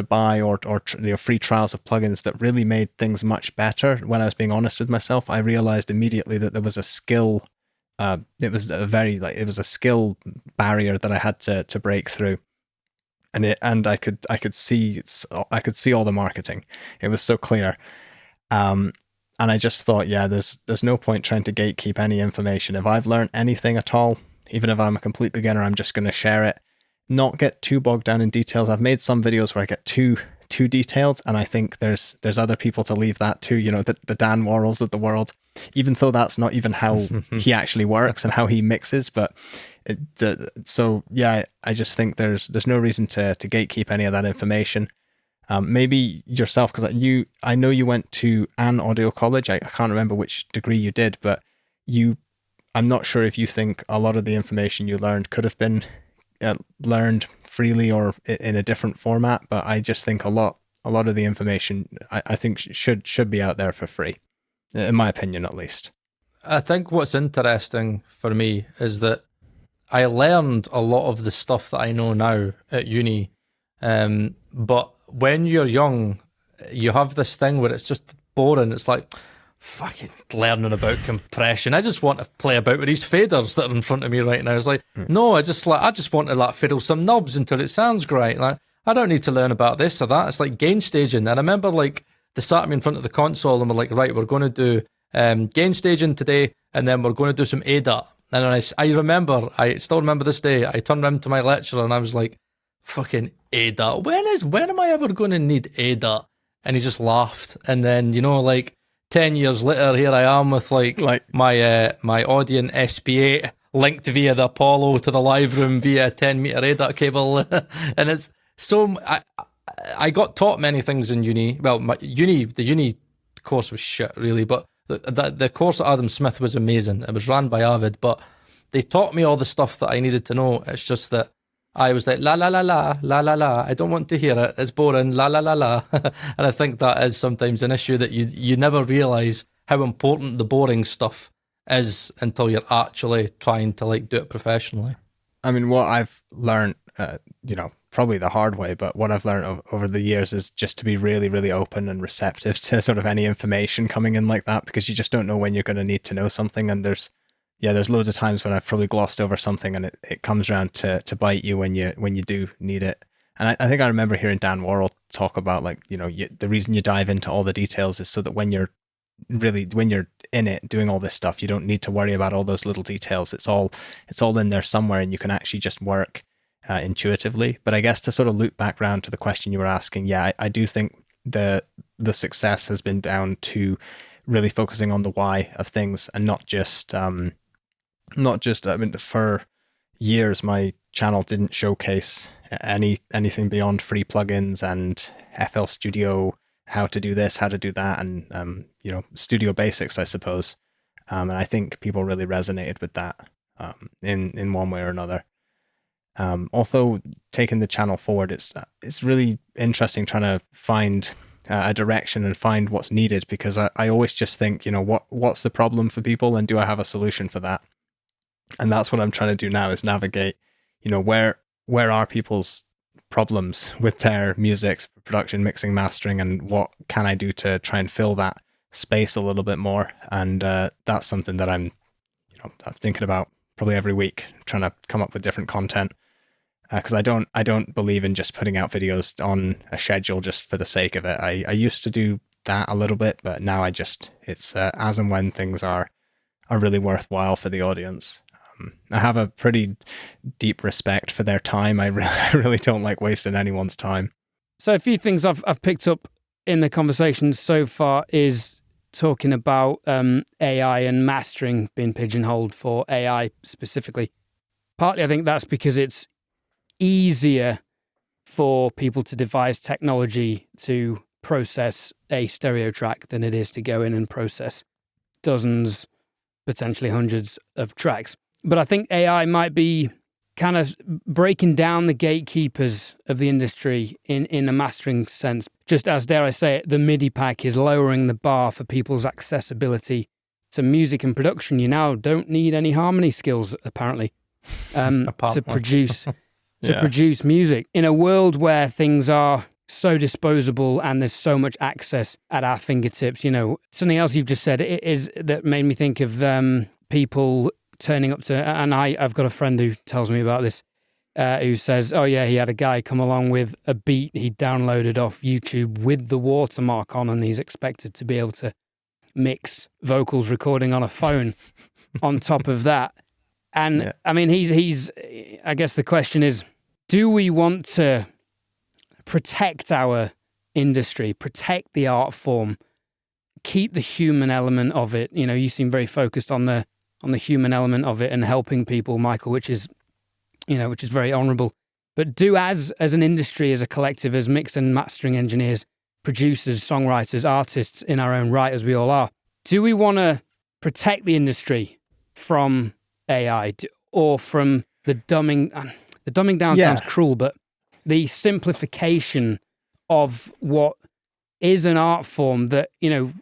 buy or free trials of plugins that really made things much better. When I was being honest with myself, I realized immediately that there was a skill. It was a skill barrier that I had to break through, and I could see all the marketing. It was so clear, and I just thought, there's no point trying to gatekeep any information. If I've learned anything at all, even if I'm a complete beginner, I'm just going to share it. Not get too bogged down in details. I've made some videos where I get too detailed, and I think there's other people to leave that to, the Dan Worrells of the world, even though that's not even how he actually works and how he mixes. But I just think there's no reason to gatekeep any of that information. Maybe yourself, because I know you went to an audio college. I can't remember which degree you did, but I'm not sure if you think a lot of the information you learned could have been learned freely or in a different format. But I just think a lot of the information I think should be out there for free, in my opinion, at least. I think what's interesting for me is that I learned a lot of the stuff that I know now at uni, but when you're young, you have this thing where it's just boring. It's like, fucking learning about compression. I just want to play about with these faders that are in front of me right now. It's like, no, I just want to fiddle some knobs until it sounds great. Like, I don't need to learn about this or that. It's like gain staging. And I remember they sat me in front of the console and were like, right, we're going to do gain staging today, and then we're going to do some ADAT. And I still remember this day, I turned around to my lecturer and I was like, fucking ADAT. When am I ever going to need ADAT? And he just laughed. And then, you know, like 10 years later, here I am with like my Audion SP8 linked via the Apollo to the live room via a 10-meter ADAT cable. And it's so... I got taught many things in uni. Well, the uni course was shit, really, but the course at Adam Smith was amazing. It was ran by Avid, but they taught me all the stuff that I needed to know. It's just that I was like, la, la, la, la, la, la, la. I don't want to hear it. It's boring, la, la, la, la. And I think that is sometimes an issue that you never realise how important the boring stuff is until you're actually trying to like do it professionally. I mean, what I've learned, probably the hard way, but what I've learned over the years is just to be really, really open and receptive to sort of any information coming in like that, because you just don't know when you're going to need to know something. And there's loads of times when I've probably glossed over something and it comes around to bite you when you do need it. And I think I remember hearing Dan Worrell talk about like, the reason you dive into all the details is so that when you're in it doing all this stuff, you don't need to worry about all those little details. It's all in there somewhere, and you can actually just work intuitively. But I guess to sort of loop back round to the question you were asking, I do think the success has been down to really focusing on the why of things, and not just I mean, for years my channel didn't showcase anything beyond free plugins and FL Studio, how to do this, how to do that, and studio basics, I suppose. And I think people really resonated with that in one way or another. Although taking the channel forward, it's really interesting trying to find a direction and find what's needed, because I always just think, what's the problem for people, and do I have a solution for that? And that's what I'm trying to do now, is navigate, where are people's problems with their music production, mixing, mastering, and what can I do to try and fill that space a little bit more. And that's something that I'm thinking about probably every week, trying to come up with different content. Because I don't believe in just putting out videos on a schedule just for the sake of it. I used to do that a little bit, but now it's as and when things are really worthwhile for the audience. I have a pretty deep respect for their time. I really don't like wasting anyone's time. So a few things I've picked up in the conversation so far is talking about AI and mastering being pigeonholed for AI specifically. Partly I think that's because it's easier for people to devise technology to process a stereo track than it is to go in and process dozens, potentially hundreds of tracks. But I think AI might be kind of breaking down the gatekeepers of the industry in a mastering sense. Just as, dare I say it, the MIDI pack is lowering the bar for people's accessibility to music and production. You now don't need any harmony skills, apparently, to produce produce music. In a world where things are so disposable and there's so much access at our fingertips, something else you've just said is that made me think of people turning up to, and I've got a friend who tells me about this, who says, oh yeah, he had a guy come along with a beat he downloaded off YouTube with the watermark on, and he's expected to be able to mix vocals recording on a phone on top of that. And I mean, he's I guess the question is, do we want to protect our industry, protect the art form, keep the human element of it? You seem very focused on the human element of it and helping people, Michael, which is very honourable. But do as an industry, as a collective, as mix and mastering engineers, producers, songwriters, artists in our own right, as we all are, do we want to protect the industry from AI or from the dumbing down sounds cruel, but the simplification of what is an art form that, in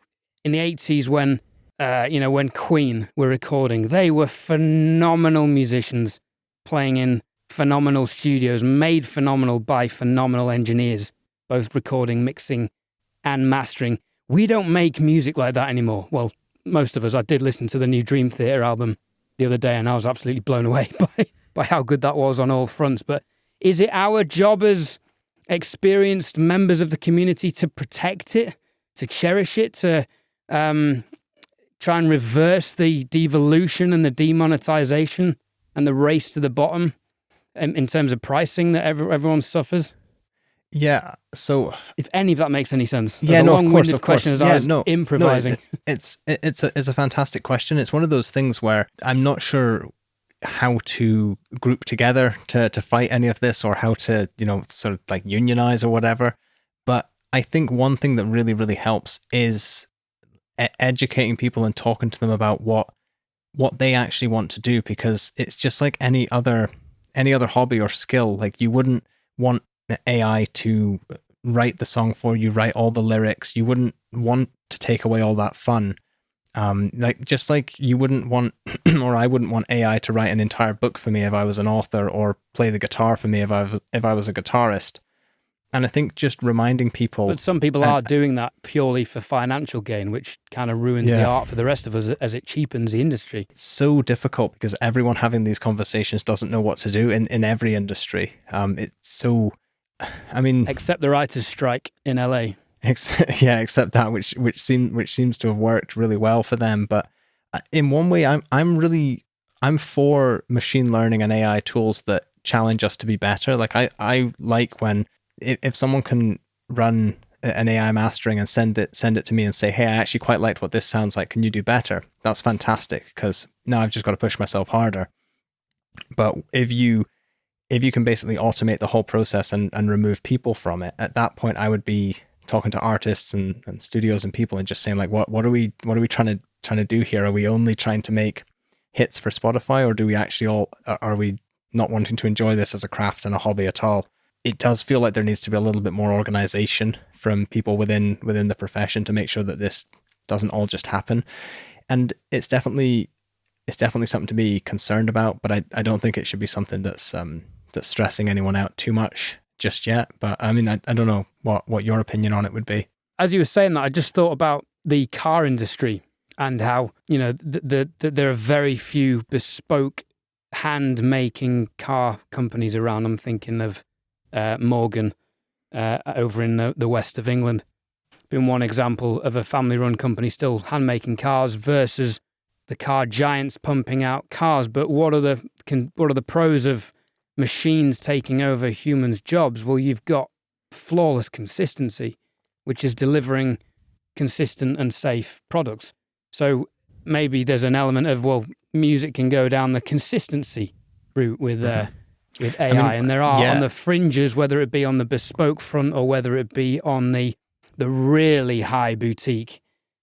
the 80s when Queen were recording, they were phenomenal musicians playing in phenomenal studios, made phenomenal by phenomenal engineers, both recording, mixing, and mastering. We don't make music like that anymore. Well, most of us. I did listen to the new Dream Theater album the other day, and I was absolutely blown away by how good that was on all fronts. But is it our job as experienced members of the community to protect it, to cherish it, to try and reverse the devolution and the demonetization and the race to the bottom in terms of pricing that everyone suffers? Yeah. So if any of that makes any sense. Yeah, no, of course. Question as I was improvising. It's a fantastic question. It's one of those things where I'm not sure how to group together to fight any of this, or how to, sort of like unionize or whatever. But I think one thing that really, really helps is educating people and talking to them about what they actually want to do, because it's just like any other hobby or skill. Like, you wouldn't want AI to write the song for you, write all the lyrics. You wouldn't want to take away all that fun. Just like you wouldn't want, or I wouldn't want AI to write an entire book for me if I was an author, or play the guitar for me if I was a guitarist. And I think just reminding people. But some people are doing that purely for financial gain, which kind of ruins the art for the rest of us, as it cheapens the industry. It's so difficult because everyone having these conversations doesn't know what to do in every industry. It's so. I mean, except the writers' strike in LA. Except that, which seems to have worked really well for them. But in one way, I'm for machine learning and AI tools that challenge us to be better. Like, I like when if someone can run an AI mastering and send it to me and say, hey, I actually quite liked what this sounds like. Can you do better? That's fantastic, because now I've just got to push myself harder. But if you can basically automate the whole process and remove people from it, at that point, I would be talking to artists and studios and people and just saying, like, what are we trying to do here? Are we only trying to make hits for Spotify, or do we actually are we not wanting to enjoy this as a craft and a hobby at all? It does feel like there needs to be a little bit more organization from people within the profession to make sure that this doesn't all just happen. And it's definitely something to be concerned about, but I don't think it should be something that's stressing anyone out too much just yet. But I mean, I don't know what your opinion on it would be. As you were saying that, I just thought about the car industry and how, there are very few bespoke hand-making car companies around. I'm thinking of Morgan over in the west of England. Been one example of a family-run company still hand-making cars versus the car giants pumping out cars. But what are the pros of machines taking over humans' jobs? Well, you've got flawless consistency, which is delivering consistent and safe products. So maybe there's an element of, well, music can go down the consistency route with AI, and there are on the fringes, whether it be on the bespoke front or whether it be on the really high boutique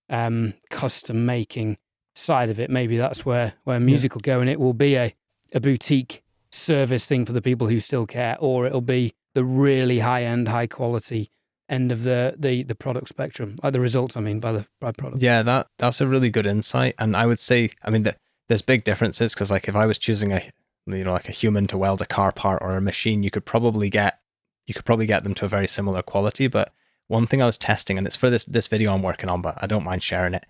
custom making side of it. Maybe that's where music will go, and it will be a boutique service thing for the people who still care, or it'll be the really high end, high quality end of the product spectrum, like the results, by product. Yeah, that's a really good insight. And I would say, there's big differences, because like if I was choosing like a human to weld a car part or a machine, you could probably get them to a very similar quality. But one thing I was testing, and it's for this video I'm working on, but I don't mind sharing it,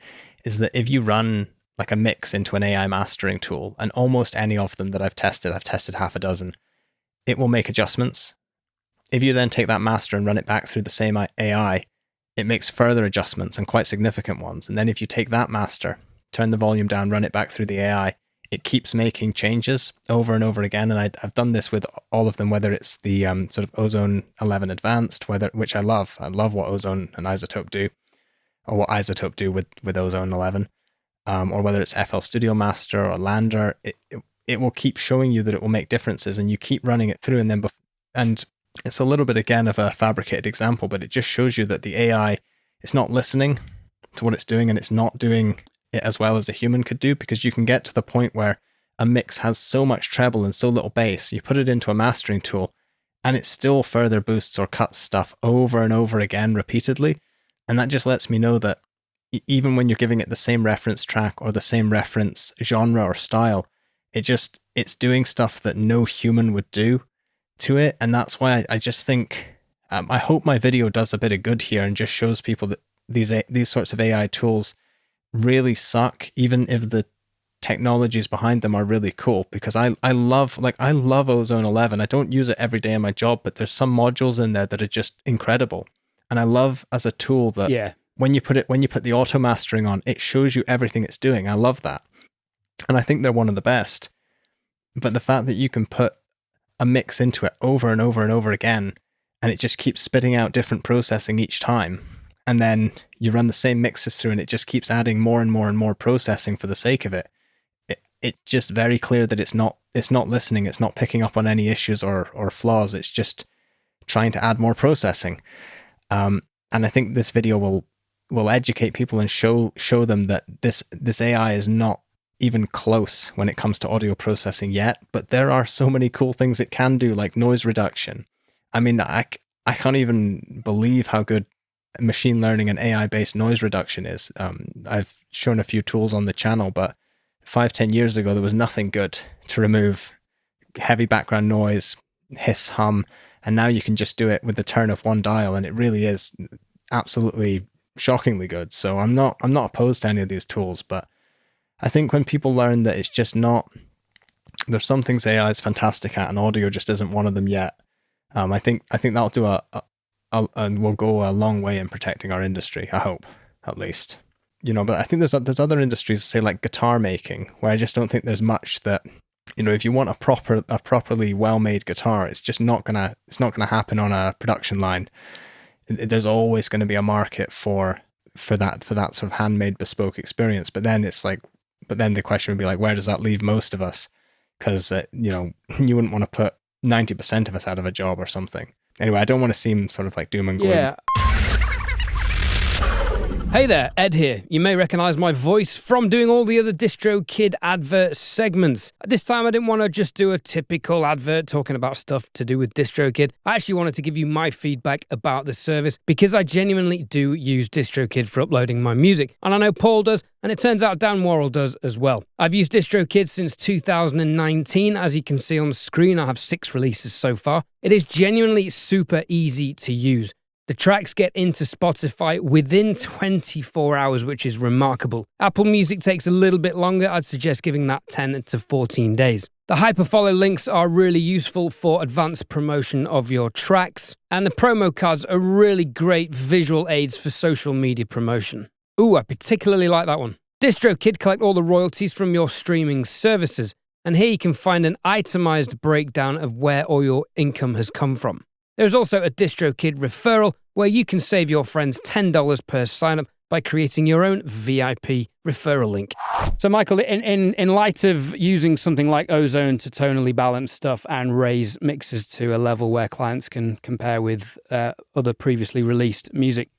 is that if you run like a mix into an AI mastering tool, and almost any of them that I've tested half a dozen, it will make adjustments. If you then take that master and run it back through the same AI, it makes further adjustments, and quite significant ones. And then if you take that master, turn the volume down, run it back through the AI, it keeps making changes over and over again. And I've done this with all of them, whether it's the sort of Ozone 11 Advanced, which I love. I love what Ozone and Isotope do, or what Isotope do with Ozone 11, or whether it's FL Studio Master or Lander. It will keep showing you that it will make differences, and you keep running it through, and it's a little bit again of a fabricated example, but it just shows you that the AI is not listening to what it's doing, and it's not doing it as well as a human could do, because you can get to the point where a mix has so much treble and so little bass, you put it into a mastering tool and it still further boosts or cuts stuff over and over again repeatedly. And that just lets me know that even when you're giving it the same reference track or the same reference genre or style, it's doing stuff that no human would do to it. And that's why I just think, I hope my video does a bit of good here and just shows people that these sorts of AI tools really suck, even if the technologies behind them are really cool, because I love Ozone 11. I don't use it every day in my job, but there's some modules in there that are just incredible. And I love as a tool that when you put the auto mastering on, it shows you everything it's doing. I love that. And I think they're one of the best. But the fact that you can put a mix into it over and over and over again, and it just keeps spitting out different processing each time. And then you run the same mixes through and it just keeps adding more and more and more processing for the sake of it. It's just very clear that it's not listening, it's not picking up on any issues or flaws, it's just trying to add more processing. And I think this video will educate people and show them that this AI is not even close when it comes to audio processing yet, but there are so many cool things it can do, like noise reduction. I mean, I can't even believe how good machine learning and AI-based noise reduction is. I've shown a few tools on the channel, but 5-10 years ago, there was nothing good to remove heavy background noise, hiss, hum, and now you can just do it with the turn of one dial, and it really is absolutely shockingly good. So I'm not opposed to any of these tools, but I think when people learn that it's just not, there's some things AI is fantastic at, and audio just isn't one of them yet. I think that'll do will go a long way in protecting our industry. I hope, at least. But I think there's other industries, say like guitar making, where I just don't think there's much that, if you want a properly well-made guitar, it's just not gonna happen on a production line. There's always going to be a market for that sort of handmade bespoke experience. But then the question would be like, where does that leave most of us? Because you wouldn't want to put 90% of us out of a job or something. Anyway, I don't want to seem sort of like doom and gloom. Yeah. Hey there, Ed here. You may recognize my voice from doing all the other DistroKid advert segments. This time I didn't want to just do a typical advert talking about stuff to do with DistroKid. I actually wanted to give you my feedback about the service because I genuinely do use DistroKid for uploading my music. And I know Paul does, and it turns out Dan Worrell does as well. I've used DistroKid since 2019. As you can see on the screen, I have 6 releases so far. It is genuinely super easy to use. The tracks get into Spotify within 24 hours, which is remarkable. Apple Music takes a little bit longer. I'd suggest giving that 10 to 14 days. The hyperfollow links are really useful for advanced promotion of your tracks, and the promo cards are really great visual aids for social media promotion. Ooh, I particularly like that one. DistroKid collect all the royalties from your streaming services, and here you can find an itemized breakdown of where all your income has come from. There's also a DistroKid referral where you can save your friends $10 per sign-up by creating your own VIP referral link. So, Michael, in light of using something like Ozone to tonally balance stuff and raise mixes to a level where clients can compare with other previously released music,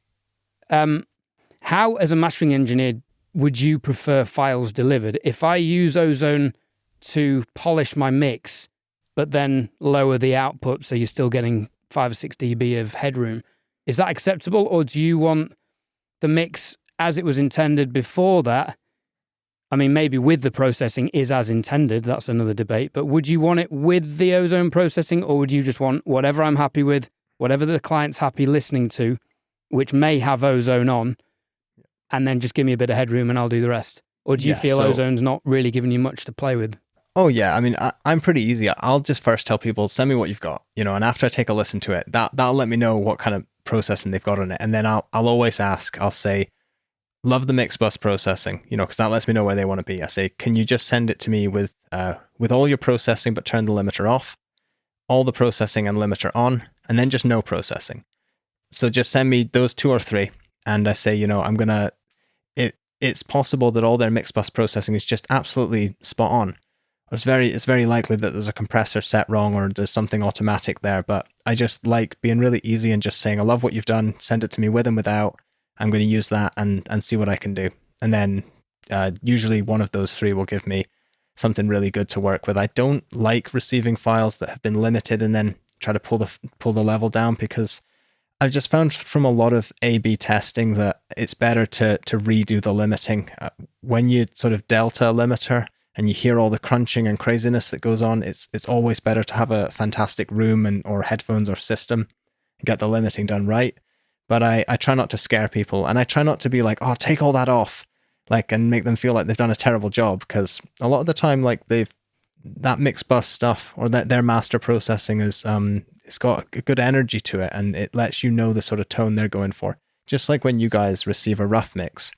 how, as a mastering engineer, would you prefer files delivered? If I use Ozone to polish my mix, but then lower the output so you're still getting 5 or 6 dB of headroom, is that acceptable? Or do you want the mix as it was intended before that? I mean, maybe with the processing is as intended, that's another debate, but would you want it with the Ozone processing, or would you just want whatever I'm happy with, whatever the client's happy listening to, which may have Ozone on, and then just give me a bit of headroom and I'll do the rest? Or do you feel Ozone's not really giving you much to play with? Oh yeah, I mean, I'm pretty easy. I'll just first tell people, send me what you've got, and after I take a listen to it, that'll let me know what kind of processing they've got on it. And then I'll always ask, I'll say, love the mix bus processing, because that lets me know where they want to be. I say, can you just send it to me with all your processing, but turn the limiter off, all the processing and limiter on, and then just no processing. So just send me those 2 or 3. And I say, it's possible that all their mix bus processing is just absolutely spot on. It's very likely that there's a compressor set wrong or there's something automatic there, but I just like being really easy and just saying, I love what you've done, send it to me with and without. I'm going to use that and see what I can do. And then usually one of those 3 will give me something really good to work with. I don't like receiving files that have been limited and then try to pull the level down, because I've just found from a lot of A/B testing that it's better to redo the limiting. When you sort of delta a limiter, and you hear all the crunching and craziness that goes on, it's always better to have a fantastic room or headphones or system and get the limiting done right. But I try not to scare people, and I try not to be like, oh, take all that off, and make them feel like they've done a terrible job, because a lot of the time, that mix bus stuff or that their master processing is it's got a good energy to it, and it lets you know the sort of tone they're going for. Just like when you guys receive a rough mix,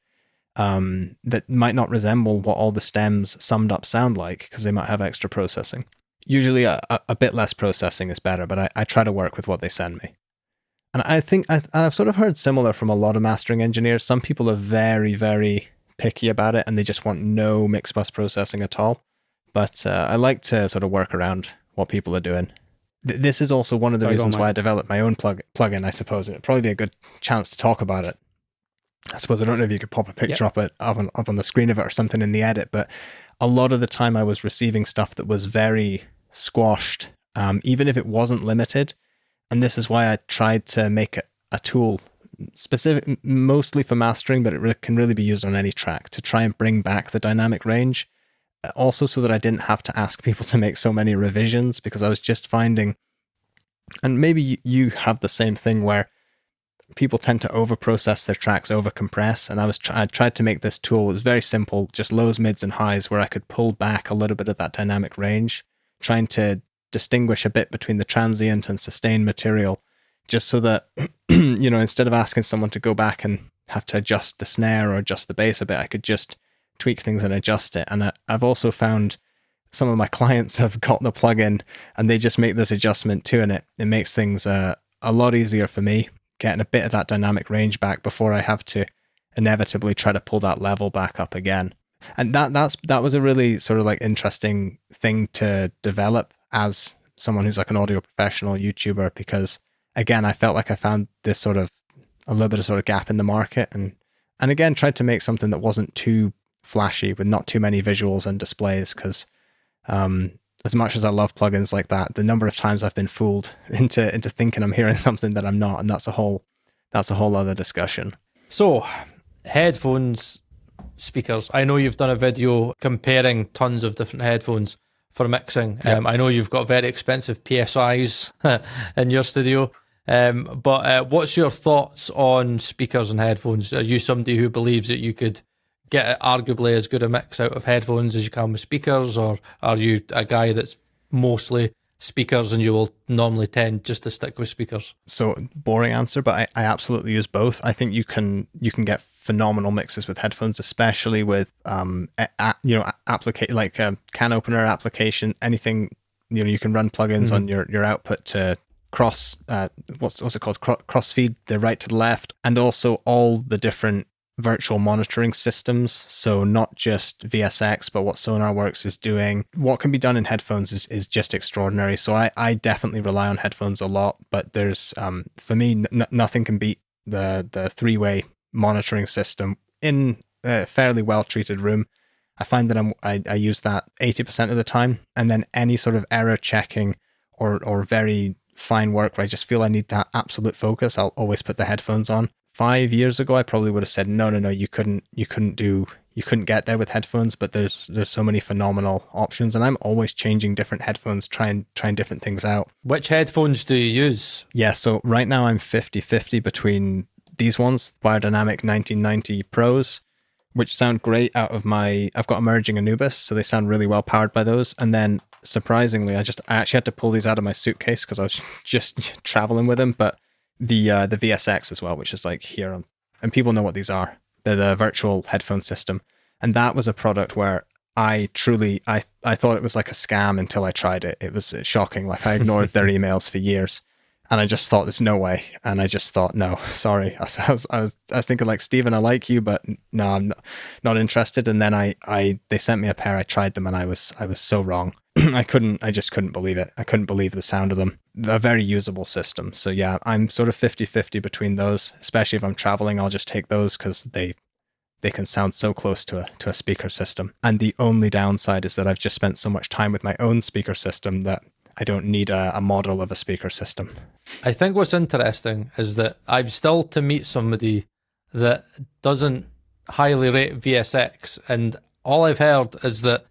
that might not resemble what all the stems summed up sound like, because they might have extra processing. Usually a bit less processing is better, but I try to work with what they send me. And I think I've sort of heard similar from a lot of mastering engineers. Some people are very, very picky about it and they just want no mix bus processing at all. But I like to sort of work around what people are doing. This is also one of the reasons why I developed my own plugin, I suppose. It'd probably be a good chance to talk about it. I suppose I don't know if you could pop a picture up on the screen of it or something in the edit, but a lot of the time I was receiving stuff that was very squashed, even if it wasn't limited. And this is why I tried to make a tool specific, mostly for mastering, but it can really be used on any track to try and bring back the dynamic range. Also so that I didn't have to ask people to make so many revisions, because I was just finding, and maybe you have the same thing where people tend to overprocess their tracks, overcompress, and I tried to make this tool. It was very simple, just lows, mids, and highs, where I could pull back a little bit of that dynamic range, trying to distinguish a bit between the transient and sustained material, just so that, instead of asking someone to go back and have to adjust the snare or adjust the bass a bit, I could just tweak things and adjust it. And I've also found some of my clients have got the plugin and they just make this adjustment too, and it makes things a lot easier for me, getting a bit of that dynamic range back before I have to inevitably try to pull that level back up again. And that was a really sort of like interesting thing to develop as someone who's like an audio professional YouTuber, because again, I felt like I found this sort of a little bit of sort of gap in the market, and again tried to make something that wasn't too flashy with not too many visuals and displays, because as much as I love plugins like that, the number of times I've been fooled into thinking I'm hearing something that I'm not, and that's a whole other discussion. So, headphones, speakers. I know you've done a video comparing tons of different headphones for mixing. Yep. I know you've got very expensive PSIs in your studio. But what's your thoughts on speakers and headphones? Are you somebody who believes that you could get arguably as good a mix out of headphones as you can with speakers, or are you a guy that's mostly speakers and you will normally tend just to stick with speakers? So boring answer, but I absolutely use both. I think you can get phenomenal mixes with headphones, especially with like a can opener application, anything. You can run plugins on your output to cross what's it called, cross feed the right to the left, and also all the different virtual monitoring systems. So not just VSX, but what SonarWorks is doing. What can be done in headphones is just extraordinary. So I definitely rely on headphones a lot, but there's for me nothing can beat the three-way monitoring system in a fairly well treated room. I find that I use that 80% of the time, and then any sort of error checking or very fine work where I just feel I need that absolute focus, I'll always put the headphones on. 5 years ago, I probably would have said, no, you couldn't get there with headphones, but there's so many phenomenal options, and I'm always changing different headphones, trying different things out. Which headphones do you use? Yeah, so right now I'm 50-50 between these ones, Biodynamic 1990 Pros, which sound great I've got Emerging Anubis, so they sound really well powered by those. And then surprisingly, I actually had to pull these out of my suitcase because I was just traveling with them, but the VSX as well, which is like here on, and people know what these are. They're the virtual headphone system. And that was a product where I thought it was like a scam until I tried it. It was shocking. Like I ignored their emails for years, and I just thought there's no way. And I just thought, no, sorry. I was thinking like, Stephen, I like you, but no, I'm not interested. And then they sent me a pair. I tried them and I was so wrong. I just couldn't believe it. I couldn't believe the sound of them. A very usable system. So yeah, I'm sort of 50-50 between those, especially if I'm traveling. I'll just take those because they can sound so close to a speaker system. And the only downside is that I've just spent so much time with my own speaker system that I don't need a model of a speaker system. I think what's interesting is that I'm still to meet somebody that doesn't highly rate VSX, and all I've heard is that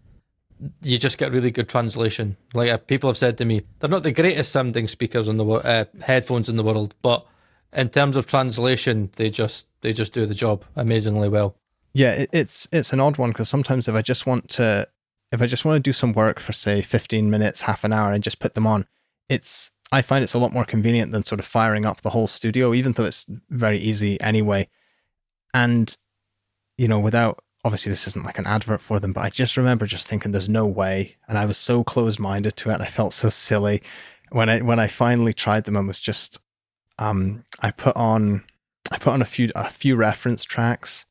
you just get really good translation. Like people have said to me, they're not the greatest sounding speakers in the headphones in the world, but in terms of translation, they just do the job amazingly well. Yeah, it's an odd one, because sometimes if I just want to do some work for say 15 minutes, half an hour, and just put them on, I find it's a lot more convenient than sort of firing up the whole studio, even though it's very easy anyway. And without obviously this isn't like an advert for them, but I just remember just thinking there's no way. And I was so closed-minded to it. And I felt so silly when I finally tried them and was just, I put on a few reference tracks.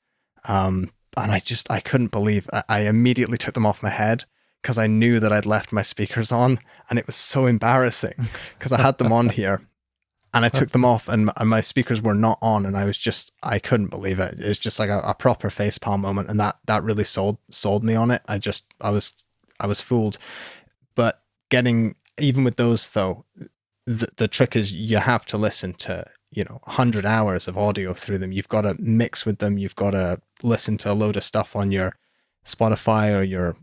And I couldn't believe I immediately took them off my head because I knew that I'd left my speakers on, and it was so embarrassing because I had them on here and I took them off and my speakers were not on, and I couldn't believe it. It was just like a proper facepalm moment, and that really sold me on it. I was fooled. But even with those though, the trick is you have to listen to 100 hours of audio through them. You've got to mix with them. You've got to listen to a load of stuff on your Spotify or your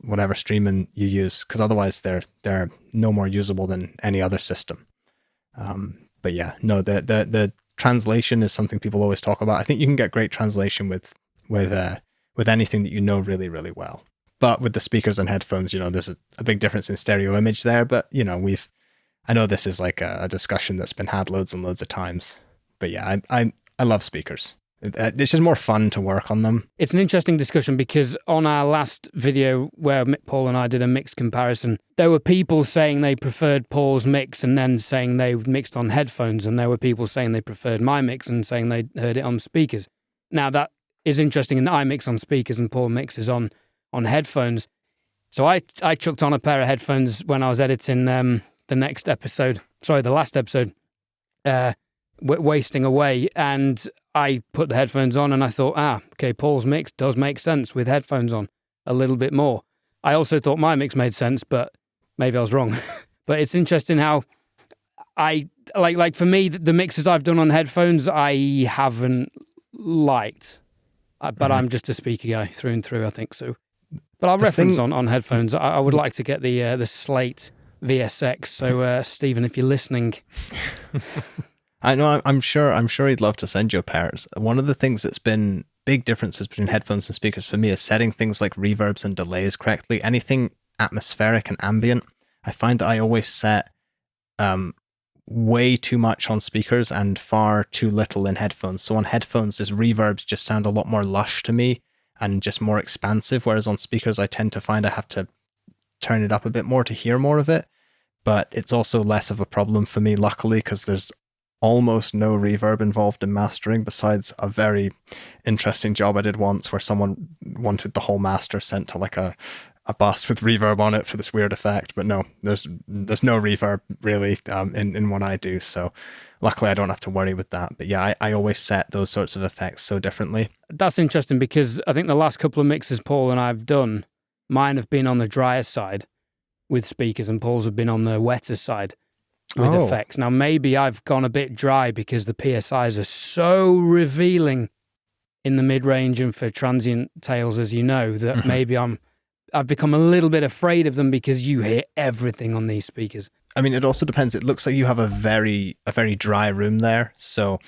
whatever streaming you use, because otherwise they're no more usable than any other system. But yeah, no, the translation is something people always talk about. I think you can get great translation with anything that you know really, really well. But with the speakers and headphones, there's a big difference in stereo image there. But I know this is like a discussion that's been had loads and loads of times. But yeah, I love speakers. It's just more fun to work on them. It's an interesting discussion because on our last video where Paul and I did a mix comparison, there were people saying they preferred Paul's mix and then saying they mixed on headphones, and there were people saying they preferred my mix and saying they heard it on speakers. Now that is interesting, and I mix on speakers and Paul mixes on headphones. So I chucked on a pair of headphones when I was editing the last episode, Wasting Away, and I put the headphones on and I thought, okay, Paul's mix does make sense with headphones on a little bit more. I also thought my mix made sense, but maybe I was wrong. But it's interesting how I, like for me, the mixes I've done on headphones, I haven't liked. But I'm just a speaker guy through and through, I think so. But I'll reference on headphones. I would like to get the Slate VSX. So, Stephen, if you're listening... I know. I'm sure he'd love to send you a pair. One of the things that's been big differences between headphones and speakers for me is setting things like reverbs and delays correctly. Anything atmospheric and ambient, I find that I always set way too much on speakers and far too little in headphones. So on headphones, these reverbs just sound a lot more lush to me and just more expansive, whereas on speakers, I tend to find I have to turn it up a bit more to hear more of it. But it's also less of a problem for me, luckily, because there's almost no reverb involved in mastering, besides a very interesting job I did once where someone wanted the whole master sent to like a bus with reverb on it for this weird effect. But no, there's no reverb really in what I do. So luckily I don't have to worry with that. But yeah, I always set those sorts of effects so differently. That's interesting because I think the last couple of mixes Paul and I've done, mine have been on the drier side with speakers and Paul's have been on the wetter side with effects. Now, maybe I've gone a bit dry because the PSIs are so revealing in the mid-range and for transient tails, as you know, that maybe I've become a little bit afraid of them because you hear everything on these speakers. I mean, it also depends. It looks like you have a very dry room there. So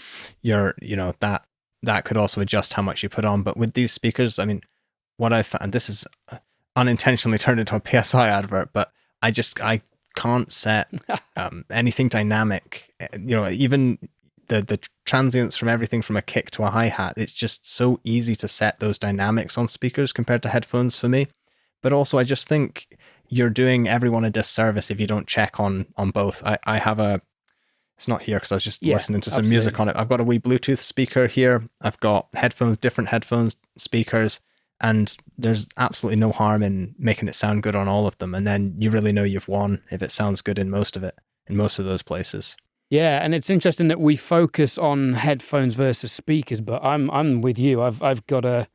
that could also adjust how much you put on. But with these speakers, I mean, what I found, this is unintentionally turned into a PSI advert, but I can't set anything dynamic. Even the transients from everything from a kick to a hi-hat, it's just so easy to set those dynamics on speakers compared to headphones for me. But also I just think you're doing everyone a disservice if you don't check on both. I have it's not here because I was just listening to some music on it. I've got a wee Bluetooth speaker here. I've got different headphones, speakers, and there's absolutely no harm in making it sound good on all of them. And then you really know you've won if it sounds good in most of those places. Yeah, and it's interesting that we focus on headphones versus speakers, but I'm with you. I've got an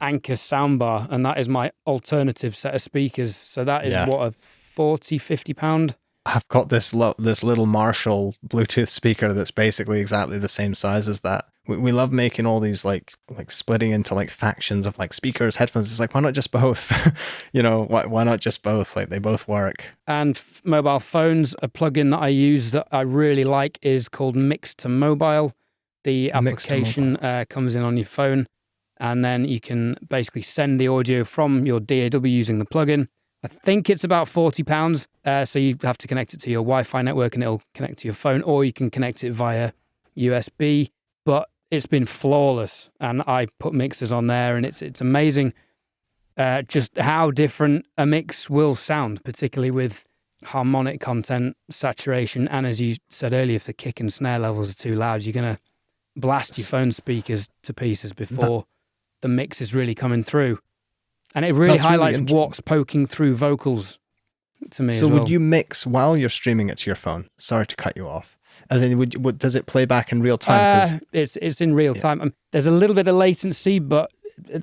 Anchor soundbar, and that is my alternative set of speakers. So that is what, a 40, 50 pound? I've got this little Marshall Bluetooth speaker that's basically exactly the same size as that. We love making all these like splitting into like factions of like speakers, headphones. It's like, why not just both? Why not just both? Like they both work. And mobile phones, a plugin that I use that I really like is called Mix to Mobile. The application comes in on your phone, and then you can basically send the audio from your DAW using the plugin. I think it's about £40. So you have to connect it to your Wi-Fi network and it'll connect to your phone, or you can connect it via USB. But it's been flawless, and I put mixes on there, and it's amazing just how different a mix will sound, particularly with harmonic content, saturation, and as you said earlier, if the kick and snare levels are too loud, you're going to blast your phone speakers to pieces before the mix is really coming through. And it really highlights what's poking through vocals to me as well. So would you mix while you're streaming it to your phone? Sorry to cut you off. As in, does it play back in real time? It's in real time. There's a little bit of latency, but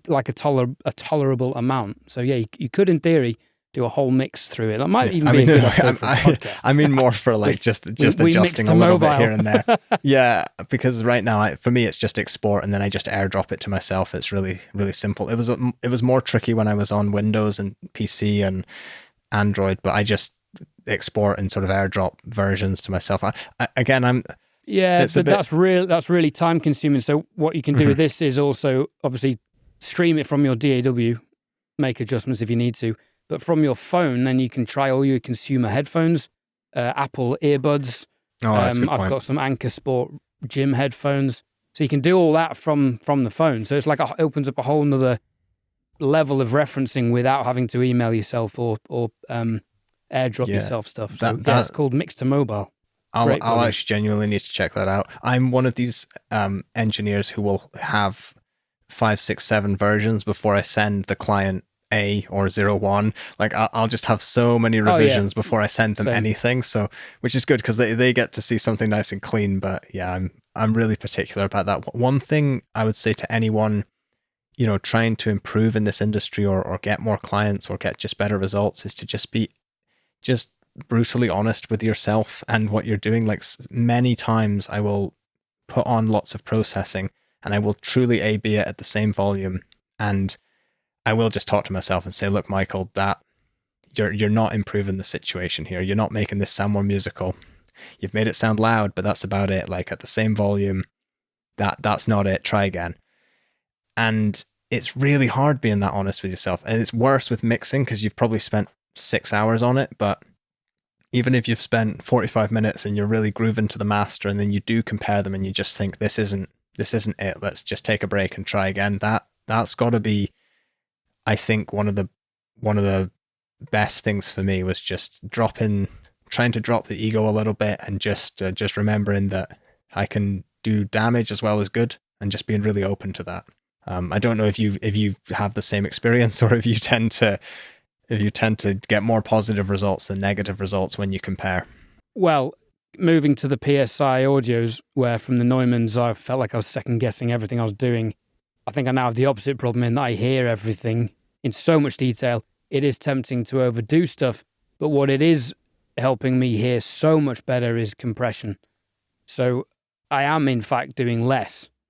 like a tolerable amount. So yeah, you could in theory do a whole mix through it. That might even be a good episode for a podcast. I mean more for like just adjusting a little bit here and there. Yeah, because right now for me it's just export and then I just airdrop it to myself. It's really, really simple. It was more tricky when I was on Windows and PC and Android, but I just export and sort of airdrop versions to myself. That's really time consuming. So what you can do with this is also obviously stream it from your DAW, make adjustments if you need to. But from your phone, then you can try all your consumer headphones, Apple earbuds. That's a good point. I've got some Anchor Sport gym headphones. So you can do all that from the phone. So it's like it opens up a whole nother level of referencing without having to email yourself or airdrop yourself stuff. So it's called Mix to Mobile. I'll actually genuinely need to check that out. I'm one of these engineers who will have 5, 6, 7 versions before I send the client A or 01. Like I'll just have so many revisions before I send them anything. So, which is good because they get to see something nice and clean. But yeah, I'm really particular about that. One thing I would say to anyone, trying to improve in this industry or get more clients or get just better results is to just be brutally honest with yourself and what you're doing. Like many times I will put on lots of processing and I will truly A/B it at the same volume, and I will just talk to myself and say, look, Michael, that you're not improving the situation here. You're not making this sound more musical. You've made it sound loud, but that's about it. Like at the same volume, that's not it. Try again. And it's really hard being that honest with yourself. And it's worse with mixing because you've probably spent 6 hours on it. But even if you've spent 45 minutes and you're really grooving to the master, and then you do compare them and you just think this isn't it. Let's just take a break and try again. That's got to be, I think, one of the best things for me was just trying to drop the ego a little bit and just remembering that I can do damage as well as good, and just being really open to that. I don't know if you have the same experience or if you tend to get more positive results than negative results when you compare. Well, moving to the PSI audios, where from the Neumanns I felt like I was second guessing everything I was doing. I think I now have the opposite problem in that I hear everything in so much detail. It is tempting to overdo stuff, but what it is helping me hear so much better is compression. So I am in fact doing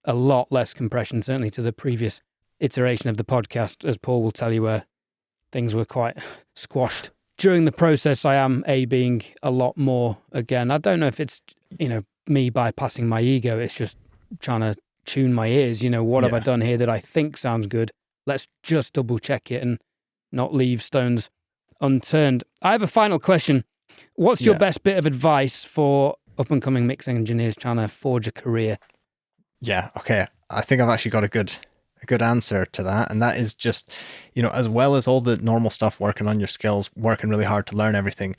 a lot less compression, certainly to the previous iteration of the podcast, as Paul will tell you, where things were quite squashed. During the process, I am A-being a lot more again. I don't know if it's, me bypassing my ego. It's just trying to tune my ears. What have I done here that I think sounds good? Let's just double check it and not leave stones unturned. I have a final question. What's your best bit of advice for up-and-coming mixing engineers trying to forge a career? Yeah, okay. I think I've actually got a good answer to that, and that is just, as well as all the normal stuff, working on your skills, working really hard to learn everything,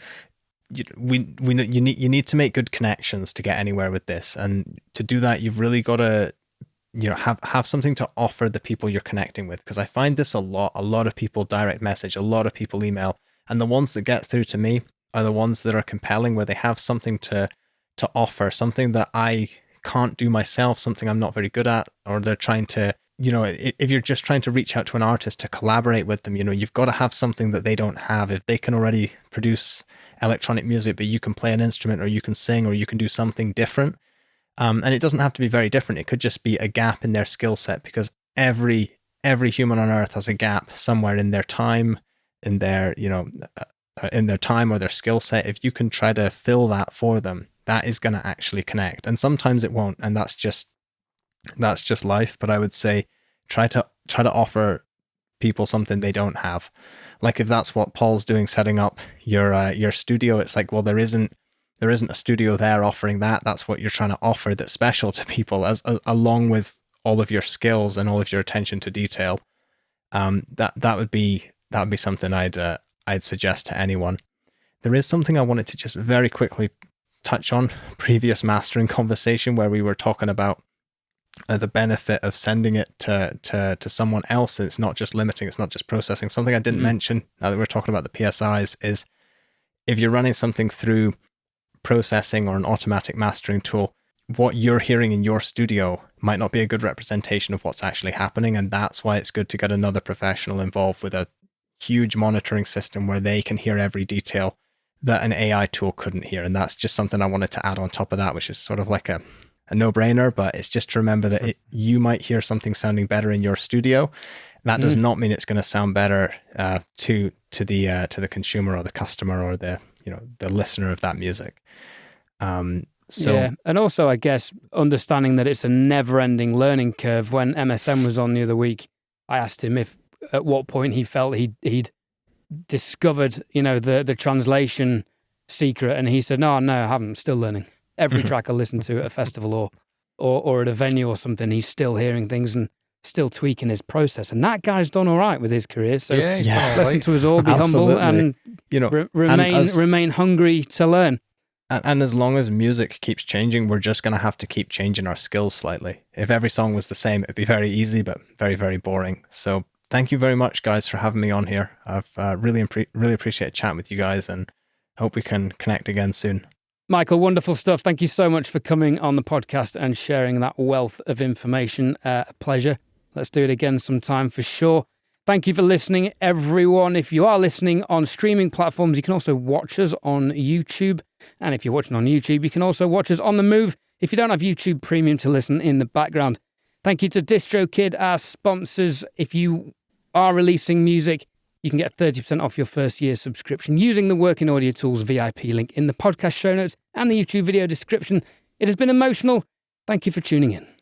you need to make good connections to get anywhere with this. And to do that, you've really got to have something to offer the people you're connecting with, because I find this a lot of people direct message, a lot of people email, and the ones that get through to me are the ones that are compelling, where they have something to offer, something that I can't do myself, something I'm not very good at, or they're trying to, if you're just trying to reach out to an artist to collaborate with them, you've got to have something that they don't have. If they can already produce electronic music, but you can play an instrument, or you can sing, or you can do something different, and it doesn't have to be very different. It could just be a gap in their skill set, because every human on earth has a gap somewhere in their time, in their time or their skill set. If you can try to fill that for them, that is going to actually connect. And sometimes it won't, and that's just life. But I would say try to offer people something they don't have. Like if that's what Paul's doing, setting up your studio, it's like, well, there isn't there isn't a studio there offering that. That's what you're trying to offer that's special to people, along with all of your skills and all of your attention to detail. That would be something I'd suggest to anyone. There is something I wanted to just very quickly touch on. Previous mastering conversation where we were talking about the benefit of sending it to someone else. It's not just limiting, it's not just processing. Something I didn't mention, now that we're talking about the PSIs, is if you're running something through processing or an automatic mastering tool, what you're hearing in your studio might not be a good representation of what's actually happening. And that's why it's good to get another professional involved with a huge monitoring system where they can hear every detail that an AI tool couldn't hear. And that's just something I wanted to add on top of that, which is sort of like a no-brainer, but it's just to remember that you might hear something sounding better in your studio. That does not mean it's going to sound better to the consumer or the customer or the listener of that music. Yeah, and also I guess understanding that it's a never-ending learning curve. When MSM was on the other week, I asked him if at what point he felt he'd discovered, the translation secret, and he said, no, I haven't. I'm still learning. Every track I listen to at a festival or at a venue or something, he's still hearing things and still tweaking his process. And that guy's done all right with his career. So listen to us all, be humble, and remain hungry to learn. And as long as music keeps changing, we're just going to have to keep changing our skills slightly. If every song was the same, it'd be very easy, but very, very boring. So thank you very much, guys, for having me on here. I've really appreciate chatting with you guys, and hope we can connect again soon. Michael, wonderful stuff. Thank you so much for coming on the podcast and sharing that wealth of information. A pleasure. Let's do it again sometime for sure. Thank you for listening, everyone. If you are listening on streaming platforms, you can also watch us on YouTube. And if you're watching on YouTube, you can also watch us on the move if you don't have YouTube Premium to listen in the background. Thank you to DistroKid, our sponsors. If you are releasing music, you can get 30% off your first year subscription using the Working Audio Tools VIP link in the podcast show notes and the YouTube video description. It has been emotional. Thank you for tuning in.